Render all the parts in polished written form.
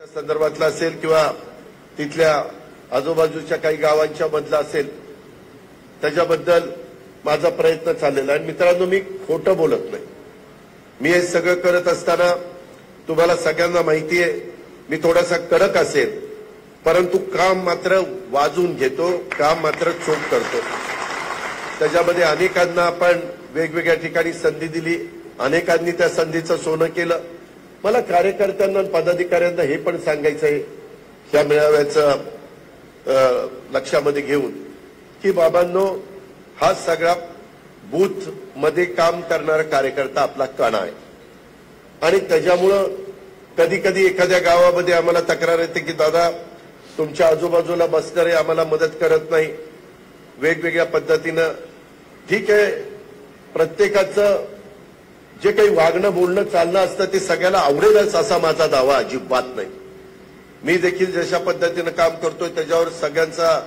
संदर्भातला असेल किंवा तिथल्या आजूबाजूच्या काही गावांच्या मधला असेल त्याच्याबद्दल माझा प्रयत्न चाललेला आहे। मित्रांनो, मी खोटं बोलत नाही। मी हे सगळं करत असताना तुम्हाला सगळ्यांना माहिती आहे मी थोडासा कडक असेल, परंतु काम मात्र वाजून घेतो, काम मात्र चोख करतो। त्याच्यामध्ये अनेकांना आपण वेगवेगळ्या ठिकाणी संधी दिली, अनेकांनी त्या संधीचं सोनं केलं। मला कार्यकर्त्यांना आणि पदाधिकाऱ्यांना हे पण सांगायचं आहे या मेळाव्याचं लक्षामध्ये घेऊन की बाबांनो, हा सगळा बूथ मध्ये काम करणारा कार्यकर्ता आपला कणा आहे आणि त्याच्यामुळं कधी कधी एखाद्या गावामध्ये आम्हाला तक्रार येते की दादा तुमच्या आजूबाजूला बसणारे आम्हाला मदत करत नाही, वेगवेगळ्या पद्धतीनं। ठीक आहे, प्रत्येकाचं जे काही वागणं बोलणं चालणं असतं ते सगळ्याला आवडेलच असा माझा दावा अजिबात नाही। मी देखील जशा पद्धतीनं काम करतोय त्याच्यावर सगळ्यांचा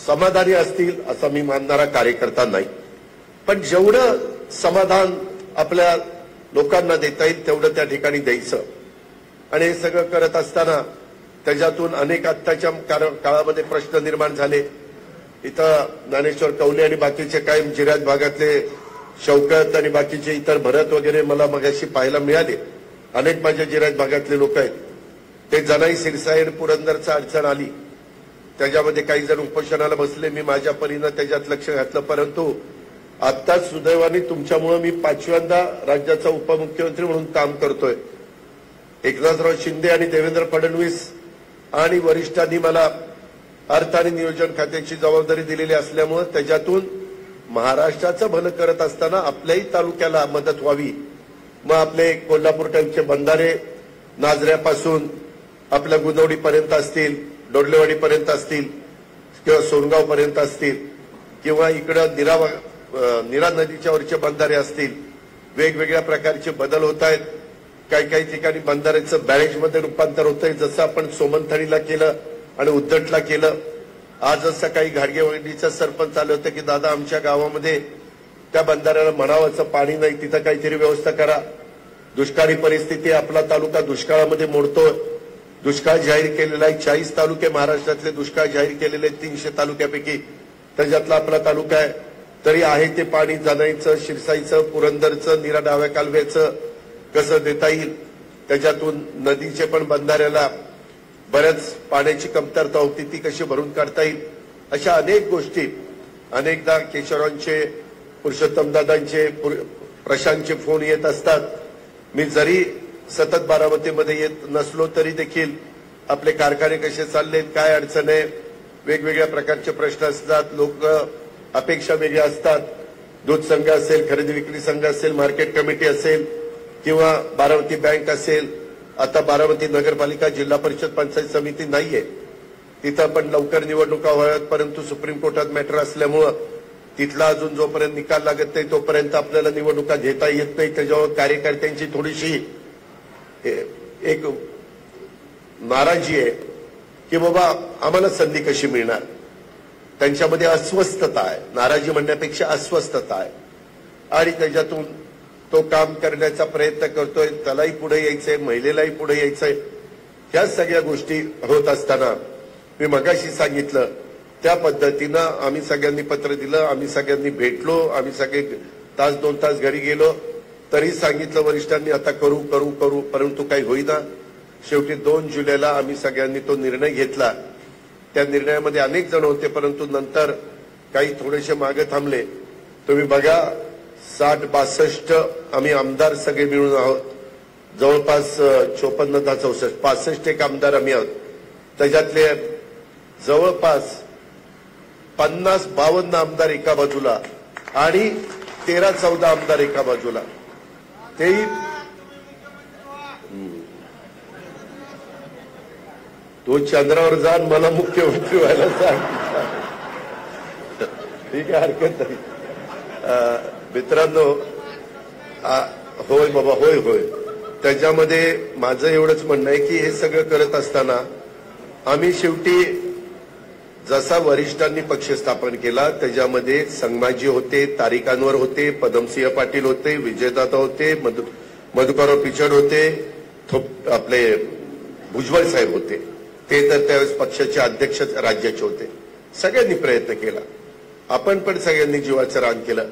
समाधानी असतील असा मी मानणारा कार्यकर्ता नाही, पण जेवढं समाधान आपल्या लोकांना देता येईल तेवढं त्या ठिकाणी द्यायचं। आणि हे सगळं करत असताना त्याच्यातून अनेक आत्ताच्या काळामध्ये प्रश्न निर्माण झाले। इथं ज्ञानेश्वर कौले आणि बाकीचे कायम जिरायत भागातले शौकत आणि बाकीचे इतर भरत वगैरे मला मगाशी पाहायला मिळाले। अनेक माझ्या जिरायत भागातले लोक आहेत, ते जनाई सिरसाई आणि पुरंदरचा अडचण आली त्याच्यामध्ये काही जण उपोषणाला बसले। मी माझ्या परीनं त्याच्यात लक्ष घातलं, परंतु आता सुदैवाने तुमच्यामुळे मी 5व्यांदा राज्याचा उपमुख्यमंत्री म्हणून काम करतोय। एकनाथराव शिंदे आणि देवेंद्र फडणवीस आणि वरिष्ठांनी मला अर्थ आणि नियोजन खात्याची जबाबदारी दिलेली असल्यामुळे त्याच्यातून महाराष्ट्राचं भलं करत असताना आपल्याही तालुक्याला मदत व्हावी। मग आपले कोल्हापूर टाईमचे बंधारे नाझऱ्यापासून आपल्या गुंदवडीपर्यंत असतील, डोडलेवाडीपर्यंत असतील किंवा सोनगाव पर्यंत असतील किंवा इकडं निरा नदीच्या वरचे बंधारे असतील, वेगवेगळ्या प्रकारचे बदल होत आहेत। काही काही ठिकाणी बंधाऱ्याचं बॅरेजमध्ये रूपांतर होतंय, जसं आपण सोमनथळीला केलं आणि उद्दटला केलं। आजच सकाळी घाडगेवाडीचं सरपंच आले होते की दादा आमच्या गावामध्ये त्या बंधाऱ्याला म्हणावाचं पाणी नाही, तिथं काहीतरी व्यवस्था करा। दुष्काळी परिस्थिती, आपला तालुका दुष्काळामध्ये मोडतोय। दुष्काळ जाहीर केलेला आहे, 40 तालुके महाराष्ट्रातले दुष्काळ जाहीर केलेले 300 तालुक्यापैकी त्याच्यातला आपला तालुका आहे। तरी आहे ते पाणी जनाईचं, शिरसाईचं, पुरंदरचं, नीरा डाव्या कालव्याचं कसं देता येईल, त्याच्यातून नदीचे पण बंधाऱ्याला बऱ्याच पाण्याची कमतरता होती ती कशी भरून काढता येईल, अशा अनेक गोष्टी अनेकदा केशवरावांचे, पुरुषोत्तमदादांचे, प्रशांतचे फोन येत असतात। मी जरी सतत बारामतीमध्ये येत नसलो तरी देखील आपले कारखाने कसे चाललेत, काय अडचण आहे, वेगवेगळ्या प्रकारचे प्रश्न असतात, लोक अपेक्षा वेगळ्या असतात। दूध संघ असेल, खरेदी विक्री संघ असेल, मार्केट कमिटी असेल किंवा बारामती बँक असेल, आता बारामती नगरपालिका जिल्हा परिषद पंचायत समिती नाहीये, तिथं पण लवकर निवडणुका व्हाव्यात, परंतु सुप्रीम कोर्टात मॅटर असल्यामुळं तिथला अजून जोपर्यंत निकाल लागत नाही तोपर्यंत आपल्याला निवडणुका घेता येत नाही। त्याच्यावर कार्यकर्त्यांची थोडीशी एक नाराजी आहे की बाबा आम्हाला संधी कशी मिळणार, त्यांच्यामध्ये अस्वस्थता आहे, नाराजी म्हणण्यापेक्षा अस्वस्थता आहे आणि त्याच्यातून तो काम करण्याचा प्रयत्न करतोय। त्यालाही पुढे यायचंय, महिलेलाही पुढे यायचंय। ह्या सगळ्या गोष्टी होत असताना मी मगाशी सांगितलं त्या पद्धतीनं आम्ही सगळ्यांनी पत्र दिलं, आम्ही सगळ्यांनी भेटलो, आम्ही सगळे तास 2 तास घरी गेलो, तरी सांगितलं वरिष्ठांनी आता करू करू करू, परंतु काही होईना। शेवटी 2 जुलैला आम्ही सगळ्यांनी तो निर्णय घेतला। त्या निर्णयामध्ये अनेक जण होते, परंतु नंतर काही थोडेसे मागे थांबले। तुम्ही बघा 60-62 आम्ही आमदार सगळे मिळून आहोत, जवळपास 54-64 65 एक आमदार आम्ही आहोत। त्याच्यातले जवळपास 50-52 आमदार एका बाजूला आणि 13-14 आमदार एका बाजूला। तेही तो चंद्रावर जाण मला मुख्यमंत्री व्हायला सांग, ठीक आहे, हरकत नाही। मित्रांनो, होय बाबा, होय होय, त्याच्यामध्ये माझं एवढंच म्हणणं आहे की हे सगळं करत असताना आम्ही शेवटी जसा वरिष्ठांनी पक्ष स्थापन केला त्याच्यामध्ये संगमाजी होते, तारिक अनवर होते, पदमसिंह पाटील होते, विजयदादा होते, मधुकरराव पिचड होते, आपले भुजबळ साहेब होते, ते तर त्यावेळेस पक्षाचे अध्यक्ष राज्याचे होते. सगळ्यांनी प्रयत्न केला, आपण पण सगळ्यांनी जीवाचं रान केलं.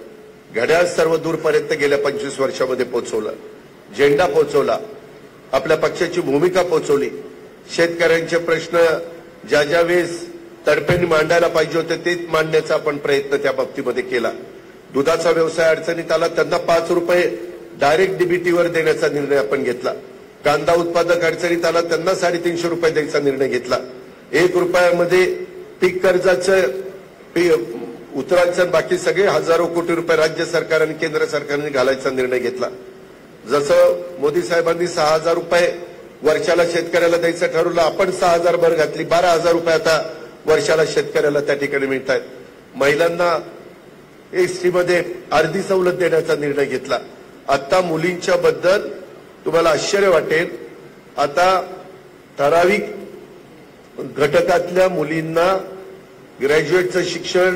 घड्याळ सर्व दूरपर्यंत गेल्या 25 वर्षामध्ये पोहोचवलं, झेंडा पोहोचवला, आपल्या पक्षाची भूमिका पोहोचवली. शेतकऱ्यांचे प्रश्न ज्या वेळेस तडफेने मांडायला पाहिजे होते तेच मांडण्याचा आपण प्रयत्न त्या बाबतीमध्ये केला. दुधाचा व्यवसाय अडचणीत आला, त्यांना 5 रुपये डायरेक्ट डीबीटीवर देण्याचा निर्णय आपण घेतला. कांदा उत्पादक अडचणीत आला, त्यांना 350 रुपये द्यायचा निर्णय घेतला. 1 रुपयामध्ये पीक कर्जाचं उतरांचं बाकी सगळे हजारो कोटी रुपये राज्य सरकार आणि केंद्र सरकारने घालायचा निर्णय घेतला. जसं मोदी साहेबांनी 6000 रुपये वर्षाला शेतकऱ्याला द्यायचं ठरवलं, आपण 6000 भर घातली, 12000 रुपये आता वर्षाला शेतकऱ्याला त्या ठिकाणी मिळत आहेत. महिलांना एसटी मध्ये अर्धी सवलत देण्याचा निर्णय घेतला. आता मुलींच्या बद्दल तुम्हाला आश्चर्य वाटेल, आता ठराविक घटकातल्या मुलींना ग्रॅज्युएटचं शिक्षण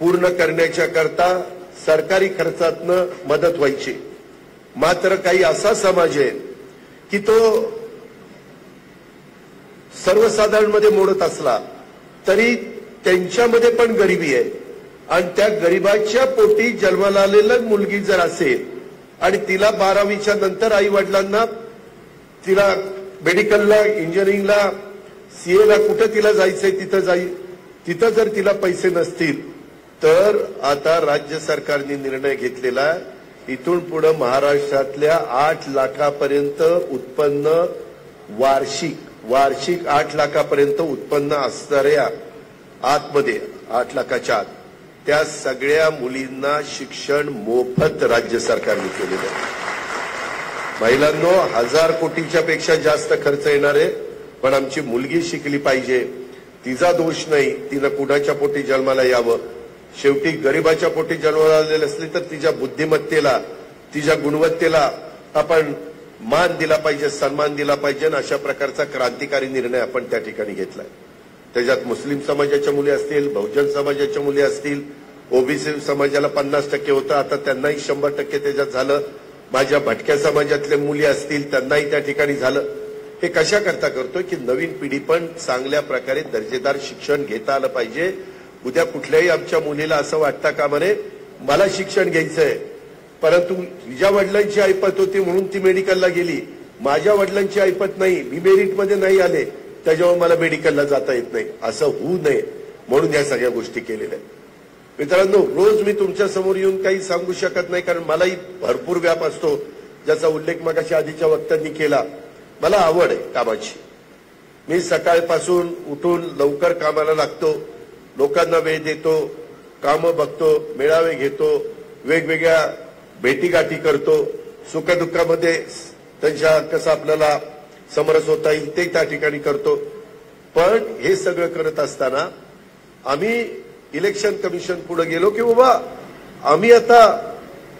पूर्ण करण्याच्या करता सरकारी खर्चातनं मदत व्हायची. मात्र काही असा समाज आहे की तो सर्वसाधारणमध्ये मोडत असला तरी त्यांच्यामध्ये पण गरिबी आहे, आणि त्या गरिबाच्या पोटी जन्माला आलेलं मुलगी जर असेल आणि तिला 12वीच्या नंतर आई वडिलांना तिला मेडिकलला, इंजिनिअरिंगला, सीएला कुठं तिला जायचंय तिथं जाईल, तिथं जर तिला पैसे नसतील तर आता राज्य सरकारने निर्णय घेतलेला इथून पुढे महाराष्ट्रातल्या 8 लाखापर्यंत उत्पन्न वार्षिक 8 लाखापर्यंत उत्पन्न असणाऱ्या आतमध्ये 8 लाखाच्या आत त्या सगळ्या मुलींना शिक्षण मोफत राज्य सरकारने केलेलं आहे. महिलांनो, 1000 कोटीच्या पेक्षा जास्त खर्च येणार आहे, पण आमची मुलगी शिकली पाहिजे. तिचा दोष नाही, तिनं कुणाच्या पोटी जन्माला यावं. शेवटी गरिबाच्या पोटी जन्माला आलेली असली तर तिच्या बुद्धिमत्तेला, तिच्या गुणवत्तेला आपण मान दिला पाहिजे, सन्मान दिला पाहिजे. अशा प्रकारचा क्रांतिकारी निर्णय आपण त्या ठिकाणी घेतलाय. त्याच्यात मुस्लिम समाजाच्या मुली असतील, बहुजन समाजाच्या मुली असतील, ओबीसी समाजाला 50% होतं, आता त्यांनाही 100% त्याच्यात झालं. माझ्या भटक्या समाजातल्या मुली असतील त्यांनाही त्या ठिकाणी झालं. हे कशा करता करतोय की नवीन पिढी पण चांगल्या प्रकारे दर्जेदार शिक्षण घेता आलं पाहिजे. उद्या कुठल्याही आमच्या मुलीला असं वाटतं का म्हणे मला शिक्षण घ्यायचंय, परंतु तिच्या वडिलांची ऐपत होती म्हणून ती मेडिकलला गेली, माझ्या वडिलांची ऐपत नाही, मी मेरिटमध्ये नाही आले, त्याच्यामुळे मला मेडिकलला जाता येत नाही, असं होऊ नये म्हणून या सगळ्या गोष्टी केलेल्या आहेत. मित्रांनो, रोज मी तुमच्या समोर येऊन काही सांगू शकत नाही, कारण मलाही भरपूर व्याप असतो, ज्याचा उल्लेख मगाशी आधीच्या वक्त्यांनी केला. मला आवड आहे कामाची. मी सकाळपासून उठून लवकर कामाला लागतो, लोकांना वेळ देतो, कामं बघतो, मेळावे घेतो, वेगवेगळ्या भेटीगाठी करतो, सुखदुःखामध्ये त्यांच्या कसं आपल्याला समरस होता येईल ते त्या ठिकाणी करतो. पण हे सगळं करत असताना आम्ही इलेक्शन कमिशन पुढे गेलो की बाबा आम्ही आता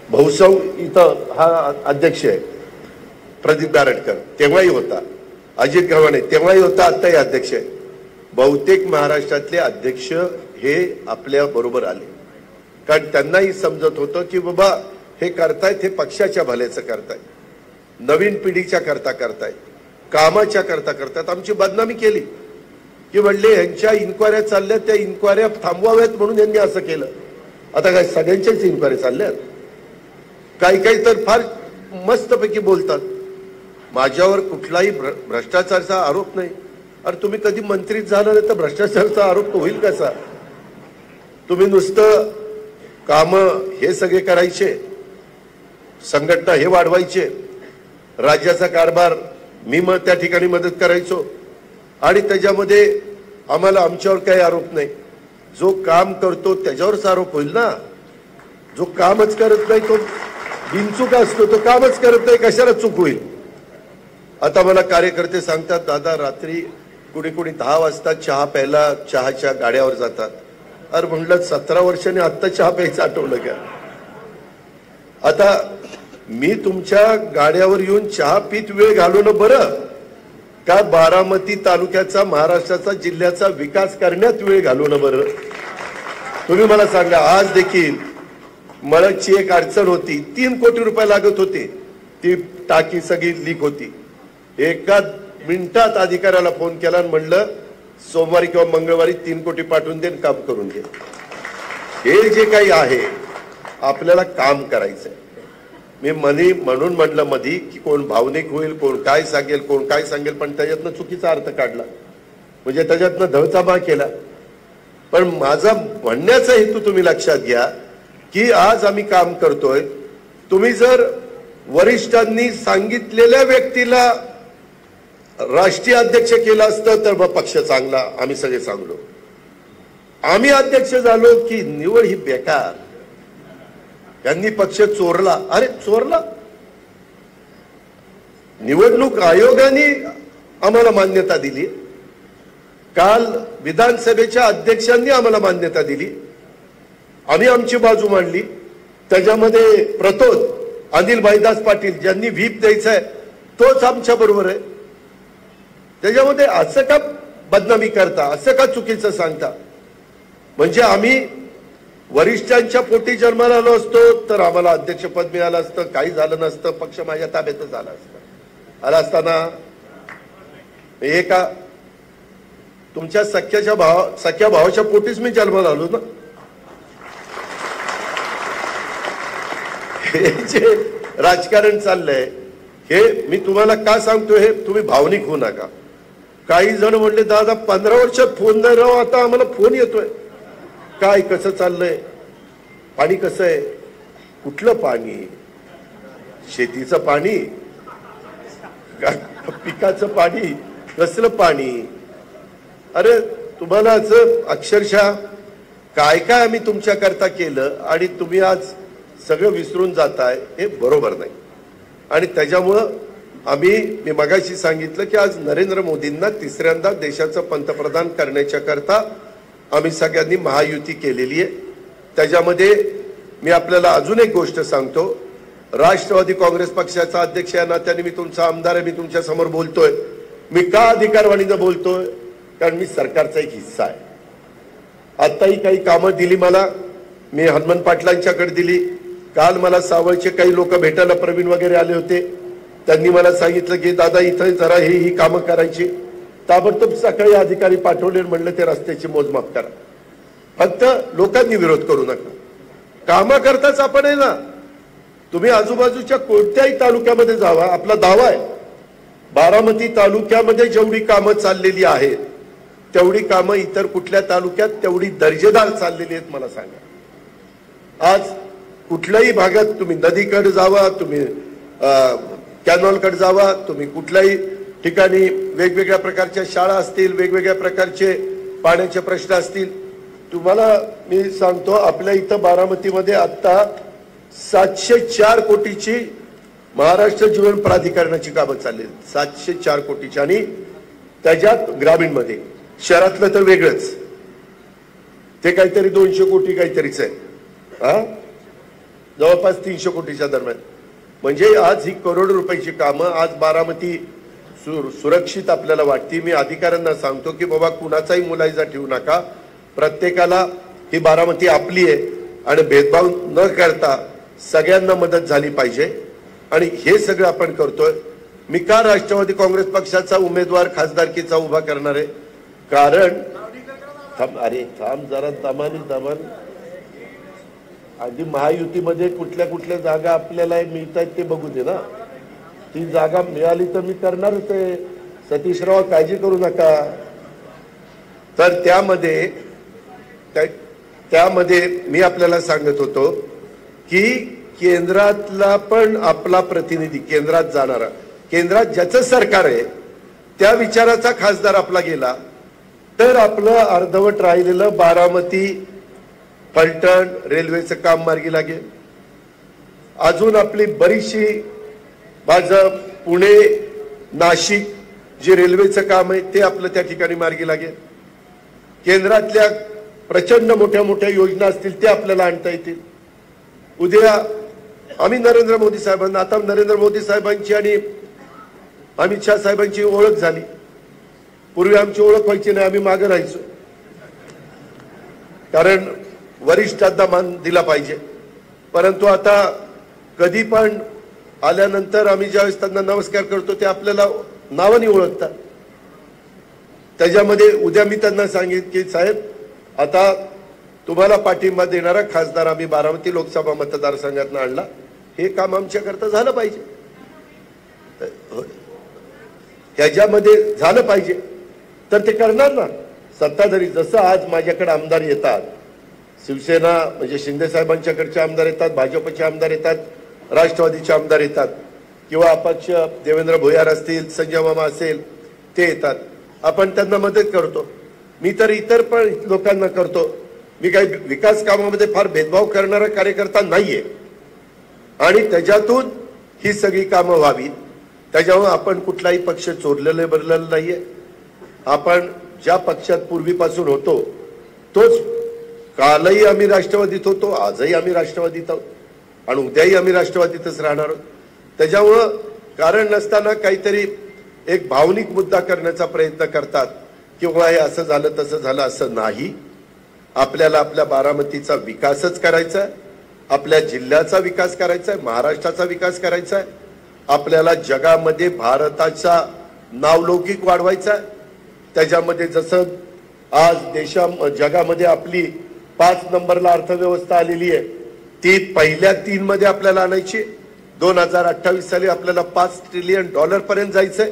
भाऊसाहेब इथं हा अध्यक्ष आहे, प्रदीप बारटकर तेव्हाही होता, अजित गव्हाणे तेव्हाही होता, आताही अध्यक्ष आहे. बहुतेक महाराष्ट्रातले अध्यक्ष हे आपल्या बरोबर आले, कारण त्यांनाही समजत होतं की बाबा हे करतायत हे पक्षाच्या भल्याचं करतायत, नवीन पिढीच्या करता करतायत, कामाच्या करता करतायत. आमची बदनामी केली की म्हणले यांच्या इन्क्वायऱ्या चालल्या, त्या इन्क्वायऱ्या थांबवाव्यात म्हणून यांनी असं केलं. आता काय सगळ्यांच्याच इन्क्वायरी चालल्यात, काही तर फार मस्तपैकी बोलतात. माझ्यावर कुठलाही भ्रष्टाचाराचा आरोप नाही. अरे तुम्ही कधी मंत्रीच झाला नाही तर भ्रष्टाचाराचा आरोप होईल कसा? तुम्ही नुसतं काम हे सगळे करायचे, संघटना हे वाढवायचे, राज्याचा कारभार मी त्या ठिकाणी मदत करायचो, आणि त्याच्यामध्ये आम्हाला आमच्यावर काही आरोप नाही. जो काम करतो त्याच्यावरच आरोप होईल ना. जो कामच करत नाही तो बिनचूक असतो, तो कामच करत नाही, कशाला चूक होईल? आता मला कार्यकर्ते सांगतात, दादा रात्री कुणी 10 वाजता चहा प्यायला चहाच्या गाड्यावर जातात. अरे म्हणलं 17 वर्षांनी आत्ता चहा प्यायचं आठवलं का? आता मी तुमच्या गाड्यावर येऊन चहा पीत वेळ घालवणं बरं का बारामती तालुक्याचा, महाराष्ट्राचा, जिल्ह्याचा विकास करण्यात वेळ घालवणं बरं? तुम्ही मला सांगा. आज देखील मळकची एक अडचण होती, 3 कोटी रुपये लागत होते, ती टाकी सगळी लीक होती. मिनिटात अधिकाऱ्याला फोन केला आणि म्हणलं सोमवारी किंवा मंगळवारी 3 कोटी पाठवून दे, काम करून घे. हे जे काही आहे आपल्याला काम करायचंय. मी म्हणून म्हणलं मधी की कोण भावनिक होईल, कोण काय सांगेल, पण त्याच्यातनं चुकीचा अर्थ काढला, म्हणजे त्याच्यातनं धळचाबा केला. पण माझा म्हणण्याचा हेतू तुम्ही लक्षात घ्या की आज आम्ही काम करतोय. तुम्ही जर वरिष्ठांनी सांगितलेल्या व्यक्तीला राष्ट्रीय अध्यक्ष केलं असतं तर मग पक्ष चांगला, आम्ही सगळे चांगलो. आम्ही अध्यक्ष झालो की निवड ही बेकार, त्यांनी पक्ष चोरला. अरे चोरला, निवडणूक आयोगाने आम्हाला मान्यता दिली, काल विधानसभेच्या अध्यक्षांनी आम्हाला मान्यता दिली, आम्ही आमची बाजू मांडली. त्याच्यामध्ये प्रतोद अनिल भाईदास पाटील ज्यांनी व्हीप द्यायचाय तोच आमच्या बरोबर आहे. त्याच्यामध्ये असं का बदनामी करता, असं का चुकीचं सांगता? म्हणजे आम्ही वरिष्ठांच्या पोटी जन्माला आलो असतो तर आम्हाला अध्यक्षपद मिळालं असतं, काही झालं नसतं, पक्ष माझ्या ताब्यातच आला असता. आला असताना हे का तुमच्या सख्या भावाच्या पोटीच मी जन्माला आलो ना. हे जे राजकारण चाललंय हे मी तुम्हाला का सांगतोय, हे तुम्ही भावनिक होऊ नका. काही जण म्हणले दादा 15 वर्षात फोन नाही राव, आता आम्हाला फोन येतोय. काय कसं चाललंय, पाणी कसं आहे, कुठलं पाणी, शेतीचं पाणी, पिकाचं पाणी, कसलं पाणी. अरे तुम्हाला असं अक्षरशः काय काय आम्ही तुमच्या करता केलं आणि तुम्ही आज सगळं विसरून जाताय, हे बरोबर नाही. आणि त्याच्यामुळं मी मगाशी सांगितलं की आज नरेंद्र मोदींना तिसऱ्यांदा देशाचं पंतप्रधान करण्याच्या करता आम्ही सगळ्यांनी महायुती केलेली आहे. त्याच्यामध्ये मी आपल्याला अजून एक गोष्ट सांगतो. राष्ट्रवादी काँग्रेस पक्षाचा अध्यक्ष या नात्याने मी तुमचा आमदार आहे, मी तुमच्या समोर बोलतोय. मी का अधिकारवाणीनं बोलतोय, कारण मी सरकारचा एक हिस्सा आहे. आताही काही कामं दिली मला, मी हनुमान पाटलांच्याकडे दिली. काल मला सावळचे काही लोक भेटायला प्रवीण वगैरे आले होते, त्यांनी मला सांगितलं की दादा इथं जरा ही कामं करायची. ताबडतोब सकाळी अधिकारी पाठवले, म्हणलं ते रस्त्याची मोजमाप करा. फक्त लोकांनी विरोध करू नका, कामं करताच आपण आहे ना. तुम्ही आजूबाजूच्या कोणत्याही तालुक्यामध्ये जावा, आपला दावा आहे बारामती तालुक्यामध्ये जेवढी कामं चाललेली आहेत तेवढी कामं इतर कुठल्या तालुक्यात तेवढी दर्जेदार चाललेली आहेत मला सांगा. आज कुठल्याही भागात तुम्ही नदीकडे जावा, तुम्ही कॅनॉलकडे जावा, तुम्ही कुठल्याही ठिकाणी वेगवेगळ्या प्रकारच्या शाळा असतील, वेगवेगळ्या प्रकारचे पाण्याचे प्रश्न असतील. तुम्हाला मी सांगतो आपल्या इथं बारामतीमध्ये आता 704 कोटीची महाराष्ट्र जीवन प्राधिकरणाची कामं चालली, 704 कोटीची. आणि त्याच्यात ग्रामीणमध्ये, शहरातलं तर वेगळंच, ते काहीतरी 200 कोटी काहीतरीच आहे, जवळपास 300 कोटीच्या दरम्यान. म्हणजे आज ही करोड रुपयाची कामं आज बारामती सुरक्षित आपल्याला वाटते. मी अधिकाऱ्यांना सांगतो की बाबा कुणाचाही मुलायजा ठेवू नका, प्रत्येकाला ही बारामती आपली आहे आणि भेदभाव न करता सगळ्यांना मदत झाली पाहिजे. आणि हे सगळं आपण करतोय. मी का राष्ट्रवादी काँग्रेस पक्षाचा उमेदवार खासदारकीचा उभा करणार आहे, कारण थांब जरा दमान आधी महायुतीमध्ये कुठल्या कुठल्या जागा आपल्याला मिळत आहेत ते बघू दे ना. ती जागा मिळाली तर मी करणारच आहे, सतीशराव काळजी करू नका. तर त्यामध्ये मी आपल्याला सांगत होतो की केंद्रातला पण आपला प्रतिनिधी, केंद्रात जाणारा, केंद्रात ज्याचं सरकार आहे त्या विचाराचा खासदार आपला गेला तर आपलं अर्धवट राहिलेलं बारामती फलटण रेल्वेचं काम मार्गी लागेल. अजून आपली बरीचशी भाजप पुणे नाशिक जे रेल्वेचं काम आहे ते आपलं त्या ठिकाणी मार्गी लागेल. केंद्रातल्या प्रचंड मोठ्या मोठ्या योजना असतील ते आपल्याला आणता येतील. उद्या आम्ही नरेंद्र मोदी साहेबांना, आता नरेंद्र मोदी साहेबांची आणि अमित शाह साहेबांची ओळख झाली. पूर्वी आमची ओळख व्हायची नाही, आम्ही मागे राहायचो, कारण वरिष्ठांना मान दिला पाहिजे. परंतु आता कधी पण आल्यानंतर आम्ही ज्यावेळेस त्यांना नमस्कार करतो ते आपल्याला नावाने ओळखतात. त्याच्यामध्ये उद्या मी त्यांना सांगेन की साहेब आता तुम्हाला पाठिंबा देणारा खासदार आम्ही बारामती लोकसभा मतदारसंघातून आणला, हे काम आमच्याकरता झालं पाहिजे, त्याच्यामध्ये झालं पाहिजे तर ते करणार ना सत्ताधारी. जसं आज माझ्याकडे आमदार येतात, शिवसेना म्हणजे शिंदे साहेबांच्याकडचे आमदार येतात, भाजपचे आमदार येतात, राष्ट्रवादीचे आमदार येतात किंवा अपक्ष देवेंद्र भोयार असतील, संजय मामा असेल, ते येतात. आपण त्यांना मदत करतो. मी तर इतर पण लोकांना करतो. मी काही विकास कामामध्ये फार भेदभाव करणारा कार्यकर्ता नाहीये आणि त्याच्यातून ही सगळी कामं व्हावी. त्याच्यामुळे आपण कुठलाही पक्ष चोरलेलं बदललेलं नाहीये. आपण ज्या पक्षात पूर्वीपासून होतो तोच, कालही आम्ही राष्ट्रवादीत होतो, आजही आम्ही राष्ट्रवादीत आहोत आणि उद्याही आम्ही राष्ट्रवादीतच राहणार आहोत. त्याच्यामुळं कारण नसताना काहीतरी एक भावनिक मुद्दा करण्याचा प्रयत्न करतात किंवा हे असं झालं तसं झालं, असं नाही. आपल्याला आपल्या बारामतीचा विकासच करायचा आहे, आपल्या जिल्ह्याचा विकास करायचा आहे, महाराष्ट्राचा विकास करायचा आहे. आपल्याला जगामध्ये भारताचा नावलौकिक वाढवायचा आहे. त्याच्यामध्ये जसं आज जगामध्ये आपली 5 नंबरला अर्थव्यवस्था आलेली आहे, ती पहिल्या 3 मध्ये आपल्याला आणायची. 2028 साली आपल्याला $5 ट्रिलियन पर्यंत जायचंय.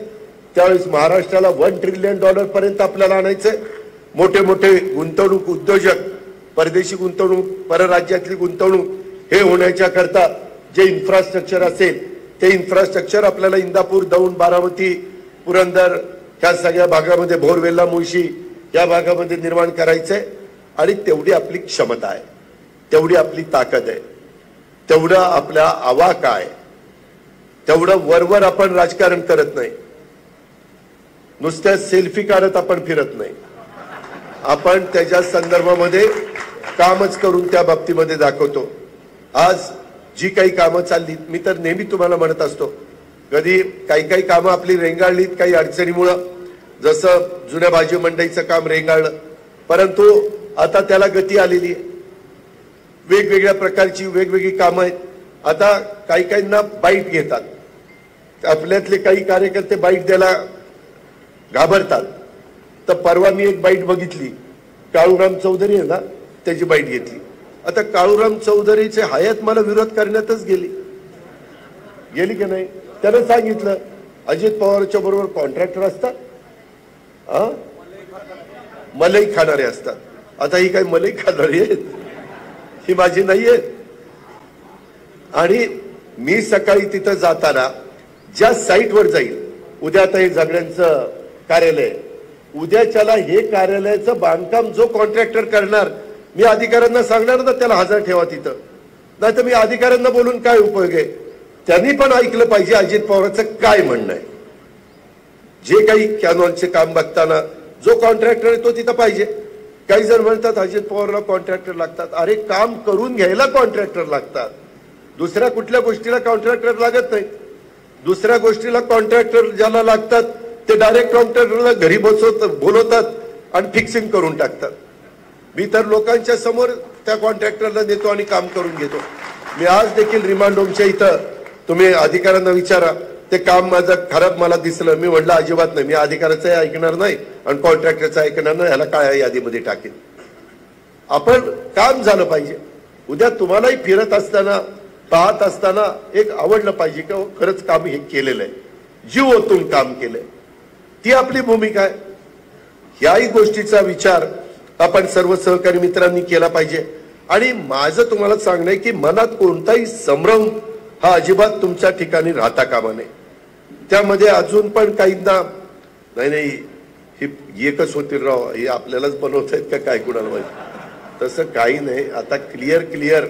त्यावेळेस महाराष्ट्राला $1 ट्रिलियन पर्यंत आपल्याला आणायचंय. मोठे मोठे गुंतवणूक उद्योजक, परदेशी गुंतवणूक, परराज्यातली गुंतवणूक हे होण्याच्या करता जे इन्फ्रास्ट्रक्चर असेल ते इन्फ्रास्ट्रक्चर आपल्याला इंदापूर, दौंड, बारामती, पुरंदर ह्या सगळ्या भागामध्ये, भोरवेल्ला, मुळशी या भागामध्ये निर्माण करायचंय. आणि तेवढी आपली क्षमता आहे, तेवढी आपली ताकद आहे, तेवढं आपला आवाका आहे. तेवढं वरवर आपण राजकारण करत नाही, नुसत्या सेल्फी काढत आपण फिरत नाही. आपण त्याच्या संदर्भामध्ये कामच करून त्या बाबतीमध्ये दाखवतो. आज जी काही कामं चालली, मी तर नेहमी तुम्हाला म्हणत असतो, कधी काही कामं आपली रेंगाळलीत काही अडचणीमुळं, जसं जुन्या भाजी मंडईचं काम रेंगाळलं, परंतु आता त्याला गती आलेली आहे. वेगवेगळ्या प्रकारची वेगवेगळी कामं आहेत. आता काहींना बाईट घेतात, आपल्यातले काही कार्यकर्ते बाईट द्यायला घाबरतात. तर परवा मी एक बाईट बघितली, काळूराम चौधरी आहे ना, त्याची बाईट घेतली. आता काळूराम चौधरीचे हयात मला विरोध करण्यातच गेली की नाही. त्यानं सांगितलं अजित पवारच्या बरोबर कॉन्ट्रॅक्टर असतात, मलई खाणारे असतात. आता ही काही मलई खाणारी आहेत, ही माझी नाही आहेत. आणि मी सकाळी तिथं जाताना ज्या साईटवर जाईल, उद्या आता हे झगड्यांचं कार्यालय, उद्याच्याला हे कार्यालयाचं बांधकाम जो कॉन्ट्रॅक्टर करणार, मी अधिकाऱ्यांना सांगणार ना त्याला हजर ठेवा तिथं. नाही तर मी अधिकाऱ्यांना बोलून काय उपयोग आहे. त्यांनी पण ऐकलं पाहिजे अजित पवारांचं काय म्हणणं आहे. जे काही कॅनॉलचे काम बघताना जो कॉन्ट्रॅक्टर आहे तो तिथं पाहिजे. काही जण म्हणतात अजित पवारला कॉन्ट्रॅक्टर लागतात. अरे काम करून घ्यायला कॉन्ट्रॅक्टर लागतात, दुसऱ्या कुठल्या गोष्टीला कॉन्ट्रॅक्टर लागत नाही. दुसऱ्या गोष्टीला कॉन्ट्रॅक्टर ज्याला लागतात ते डायरेक्ट कॉन्ट्रॅक्टरला घरी बोलवतात आणि फिक्सिंग करून टाकतात. मी तर लोकांच्या समोर त्या कॉन्ट्रॅक्टरला देतो आणि काम करून घेतो. मी आज देखील रिमांड होमच्या इथं, तुम्ही अधिकाऱ्यांना विचारा, ते काम माझं खराब मला दिसलं, मी म्हटलं अजिबात नाही, मी अधिकाऱ्याचं ऐकणार नाही आणि कॉन्ट्रॅक्टरचं ऐकणार नाही, ह्याला काय यादीमध्ये टाकेन. आपण काम झालं पाहिजे. उद्या तुम्हालाही फिरत असताना, पाहत असताना एक आवडलं पाहिजे की खरंच काम हे केलेलं आहे, जीव ओतून काम केलंय, ती आपली भूमिका आहे. याही गोष्टीचा विचार आपण सर्व सहकारी मित्रांनी केला पाहिजे. आणि माझं तुम्हाला सांगणं आहे की मनात कोणताही संभ्रम हा अजिबात तुमच्या ठिकाणी राहता कामा नये. त्यामध्ये अजून पण काहींना नाही ही एकच होतील राव, हे आपल्यालाच बनवतायत का काय कुणाला माहिती, तसं काही नाही. आता क्लिअर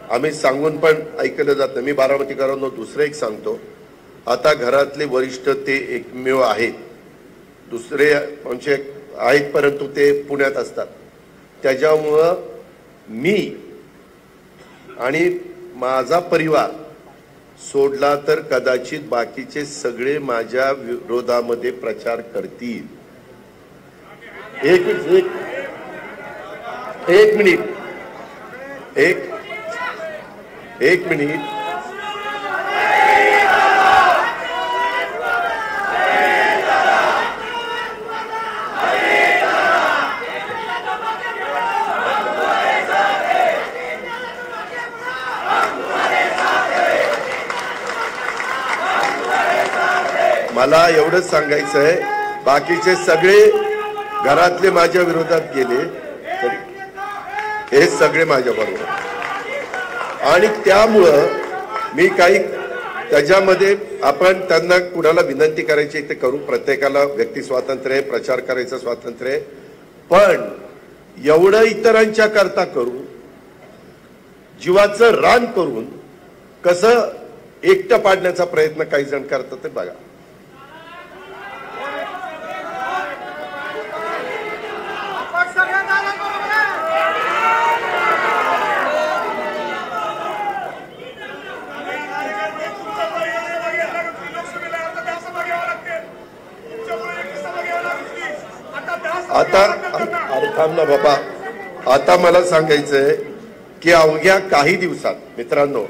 आम्ही सांगून पण ऐकलं जात नाही. मी बारामतीकरांना दुसरं एक सांगतो, आता घरातले वरिष्ठ ते एकमेव आहेत, दुसरे आमचे आहेत परंतु ते पुण्यात असतात. त्याच्यामुळं मी आणि माझा परिवार सोडला तर कदाचित बाकीचे सगळे माझ्या विरोधामध्ये प्रचार करतील. एक मिनिट मला एवढंच सांगायचं आहे, बाकीचे सगळे घरातले माझ्या विरोधात गेले, हे सगळे माझ्या बरोबर, आणि त्यामुळं मी काही त्याच्यामध्ये आपण त्यांना कुणाला विनंती करायची ते करू, प्रत्येकाला व्यक्ती स्वातंत्र्य आहे, प्रचार करायचं स्वातंत्र्य आहे, पण एवढं इतरांच्या करता करू, जीवाचं रान करून कसं एकटं पाडण्याचा प्रयत्न काही जण करतात ते बघा. आता अरे थांब ना बाबा, आता मला सांगायचंय की अवघ्या काही दिवसात मित्रांनो,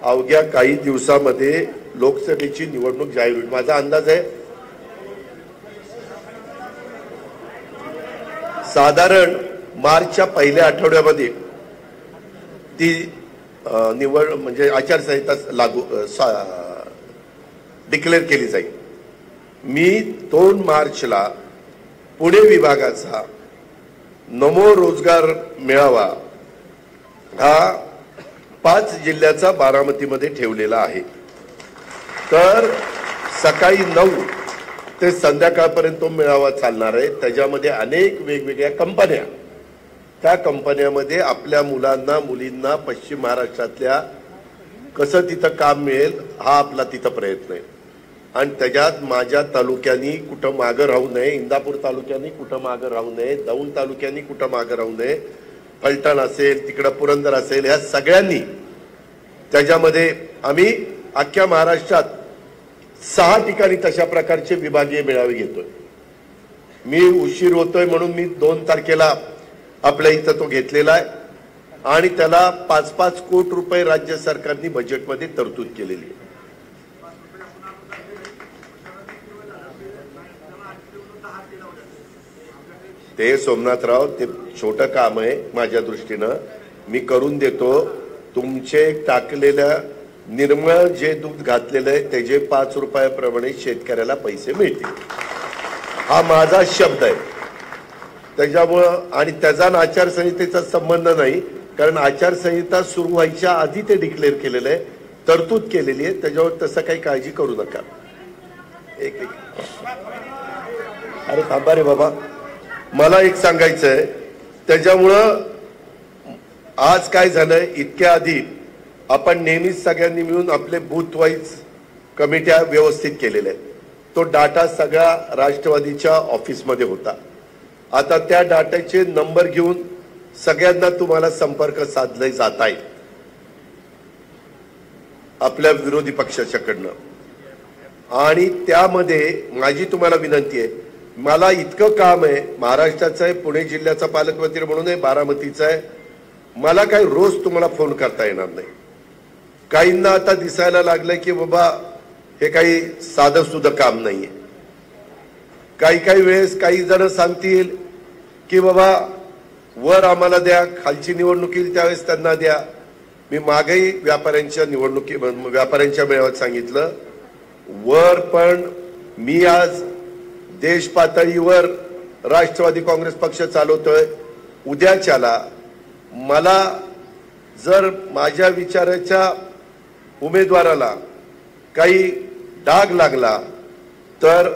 अवघ्या काही दिवसामध्ये लोकसभेची निवडणूक जाहीर होईल. माझा अंदाज आहे साधारण मार्चच्या पहिल्या आठवड्यामध्ये ती निवड म्हणजे आचारसंहिता लागू डिक्लेअर केली जाईल. मी 2 मार्चला पुणे विभागाचा नमो रोजगार मेळावा हा 5 जिल्ह्याचा बारामतीमध्ये ठेवलेला आहे. तर सकाळी 9 ते संध्याकाळपर्यंत तो मेळावा चालणार आहे. त्याच्यामध्ये अनेक वेगवेगळ्या कंपन्या, त्या कंपन्यामध्ये आपल्या मुलांना मुलींना पश्चिम महाराष्ट्रातल्या कसं तिथं काम मिळेल हा आपला तिथं प्रयत्न आहे. आणि त्याच्यात माझ्या तालुक्यांनी कुठं मागं राहू नये, इंदापूर तालुक्यांनी कुठं मागं राहू नये, दौंड तालुक्यांनी कुठं मागं राहू नये, फलटण असेल तिकडं पुरंदर असेल, ह्या सगळ्यांनी त्याच्यामध्ये आम्ही अख्ख्या महाराष्ट्रात 6 ठिकाणी तशा प्रकारचे विभागीय मेळावे घेतोय. मी उशीर होतोय म्हणून मी 2 तारखेला आपल्या इथं तो घेतलेला आहे आणि त्याला 5-5 कोटी रुपये राज्य सरकारने बजेटमध्ये तरतूद केलेली आहे. ते सोमनाथराव, ते छोटं काम आहे माझ्या दृष्टीनं, मी करून देतो. तुमचे टाकलेल्या निर्मळ जे दूध घातलेलं आहे त्याचे 5 रुपयाप्रमाणे शेतकऱ्याला पैसे मिळतील, हा माझा शब्द आहे. त्याच्यामुळं आणि त्याचा आचारसंहितेचा संबंध नाही, कारण आचारसंहिता सुरू व्हायच्या आधी ते डिक्लेअर केलेलं आहे, तरतूद केलेली आहे. त्याच्यावर तसं काही काळजी करू नका. एक अरे थांबा रे बाबा, मला एक सांगायचं आहे. त्याच्यामुळं आज काय झालंय, इतक्या आधी आपण नेहमीच सगळ्यांनी मिळून आपले बूथ वाईज कमिट्या व्यवस्थित केलेल्या आहेत. तो डाटा सगळा राष्ट्रवादीच्या ऑफिसमध्ये होता. आता त्या डाटाचे नंबर घेऊन सगळ्यांना तुम्हाला संपर्क साधले जात आहे आपल्या विरोधी पक्षाच्याकडनं. आणि त्यामध्ये माझी तुम्हाला विनंती आहे, मला इतकं काम आहे, महाराष्ट्राचं आहे, पुणे जिल्ह्याचा पालकमंत्री म्हणून आहे, बारामतीचा आहे, मला काही रोज तुम्हाला फोन करता येणार नाही. काहींना आता दिसायला लागलंय की बाबा हे काही साधं सुद्धा काम नाहीये. काही वेळेस काही जण सांगतील की बाबा वर आम्हाला द्या, खालची निवडणूक येईल त्यावेळेस त्यांना द्या. मी मागेही व्यापाऱ्यांच्या मेळाव्यात सांगितलं, वर पण मी आज देश पातळीवर राष्ट्रवादी काँग्रेस पक्ष चालवतोय. उद्याच्याला मला जर माझ्या विचाराच्या उमेदवाराला काही डाग लागला तर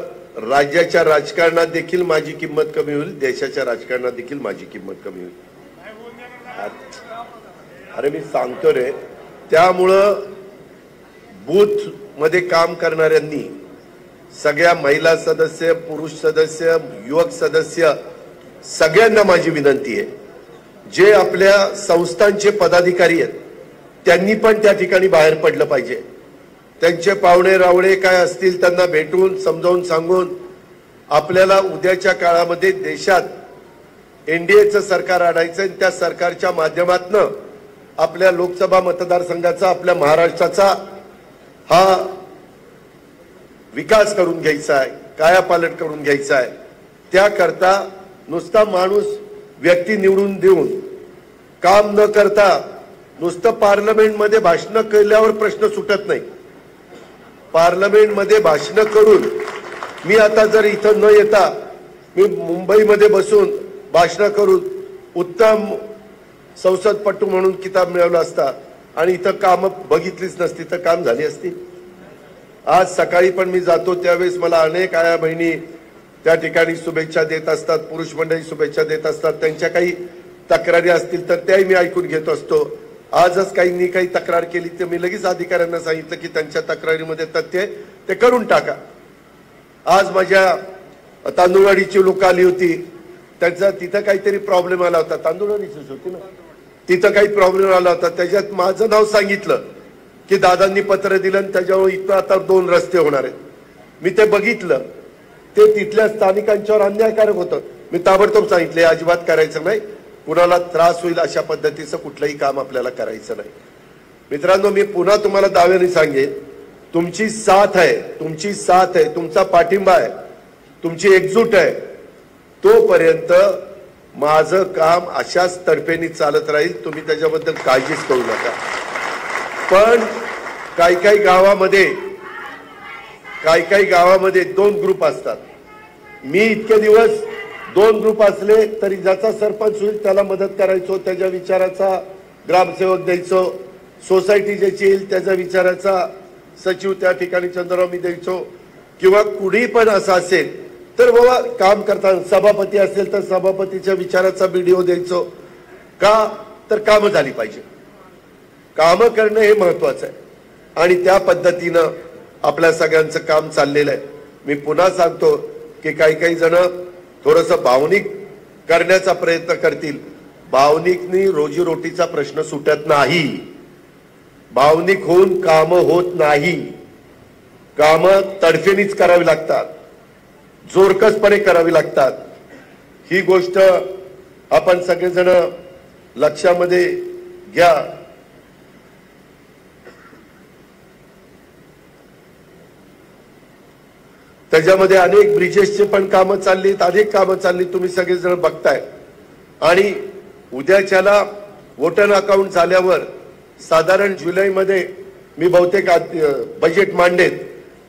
राज्याच्या राजकारणात देखील माझी किंमत कमी होईल, देशाच्या राजकारणात देखील माझी किंमत कमी होईल. अरे मी सांगतो रे. त्यामुळं बूथ मध्ये काम करणाऱ्यांनी, सगळ्या महिला सदस्य, पुरुष सदस्य, युवक सदस्य, सगळ्यांना माझी विनंती आहे, जे आपल्या संस्थांचे पदाधिकारी आहेत त्यांनी पण त्या ठिकाणी बाहेर पडलं पाहिजे. त्यांचे पाहुणे रावळे काय असतील त्यांना भेटून समजावून सांगून आपल्याला उद्याच्या काळामध्ये देशात एनडीएचं सरकार आणायचं आणि त्या सरकारच्या माध्यमातून आपल्या लोकसभा मतदारसंघाचा, आपल्या महाराष्ट्राचा हा विकास करून घ्यायचा आहे, कायापालट करून घ्यायचा आहे. त्याकरता नुसता माणूस व्यक्ती निवडून देऊन काम न करता नुसतं पार्लमेंटमध्ये भाषण केल्यावर प्रश्न सुटत नाही. पार्लमेंटमध्ये भाषण करून मी आता जर इथं न येता मी मुंबईमध्ये बसून भाषण करून उत्तम संसदपटू म्हणून किताब मिळवला असता आणि इथं काम बघितलीच नसती तर काम झाली असती. आज सकाळी पण मी जातो त्यावेळेस मला अनेक आया बहिणी त्या ठिकाणी शुभेच्छा देत असतात, पुरुष मंडळी शुभेच्छा देत असतात. त्यांच्या काही तक्रारी असतील तर त्याही मी ऐकून घेत असतो. आजच काहींनी काही तक्रार केली तर मी लगेच अधिकाऱ्यांना सांगितलं की त्यांच्या तक्रारीमध्ये तथ्य ते करून टाका. आज माझ्या तांदूळवाडीची लोक आली होती, त्यांचा तिथं काहीतरी प्रॉब्लेम आला होता. तांदूळवाडीचीच होती ना, तिथं काही प्रॉब्लेम आला होता. त्याच्यात माझं नाव सांगितलं की दादांनी पत्र दिलं आणि त्याच्यावर इथं आता 2 रस्ते होणार आहेत. मी ते बघितलं, ते तिथल्या स्थानिकांच्यावर अन्यायकारक होतं. मी ताबडतोब सांगितले अजिबात करायचं नाही, कुणाला त्रास होईल अशा पद्धतीचं कुठलंही काम आपल्याला करायचं नाही. मित्रांनो, मी पुन्हा तुम्हाला दाव्याने सांगेन, तुमची साथ आहे, तुमची साथ आहे, तुमचा पाठिंबा आहे, तुमची एकजूट आहे. तोपर्यंत माझं काम अशाच तडफेने चालत राहील. तुम्ही त्याच्याबद्दल काळजीच करू नका. पण काही गावामध्ये 2 ग्रुप असतात. मी इतके दिवस 2 ग्रुप असले तरी ज्याचा सरपंच होईल त्याला मदत करायचो, त्याच्या विचाराचा ग्रामसेवक द्यायचो. सोसायटी ज्याची येईल त्याच्या विचाराचा सचिव त्या ठिकाणी चंद्रराव मी द्यायचो. किंवा कुणी पण असं असेल तर बाबा काम करताना सभापती असेल तर सभापतीच्या विचाराचा व्हिडिओ द्यायचो. का तर कामं झाली पाहिजे. कामं करणं हे महत्वाचं आहे आणि त्या पद्धतीनं आपल्या सगळ्यांचं काम चाललेलं आहे. मी पुन्हा सांगतो की काही जण थोडंसं भावनिक करण्याचा प्रयत्न करतील. भावनिकनी रोजीरोटीचा प्रश्न सुटत नाही. भावनिक होऊन कामं होत नाही. कामं तडफेनीच करावी लागतात, जोरकसपणे करावी लागतात. ही गोष्ट आपण सगळेजण लक्षामध्ये घ्या. त्याच्यामध्ये अनेक ब्रिजेसचे पण कामं चाललीत, अनेक कामं चालली, तुम्ही सगळेजण बघताय. आणि उद्याच्याला वोटर अकाउंट झाल्यावर साधारण जुलैमध्ये मी बहुतेक बजेट मांडेन.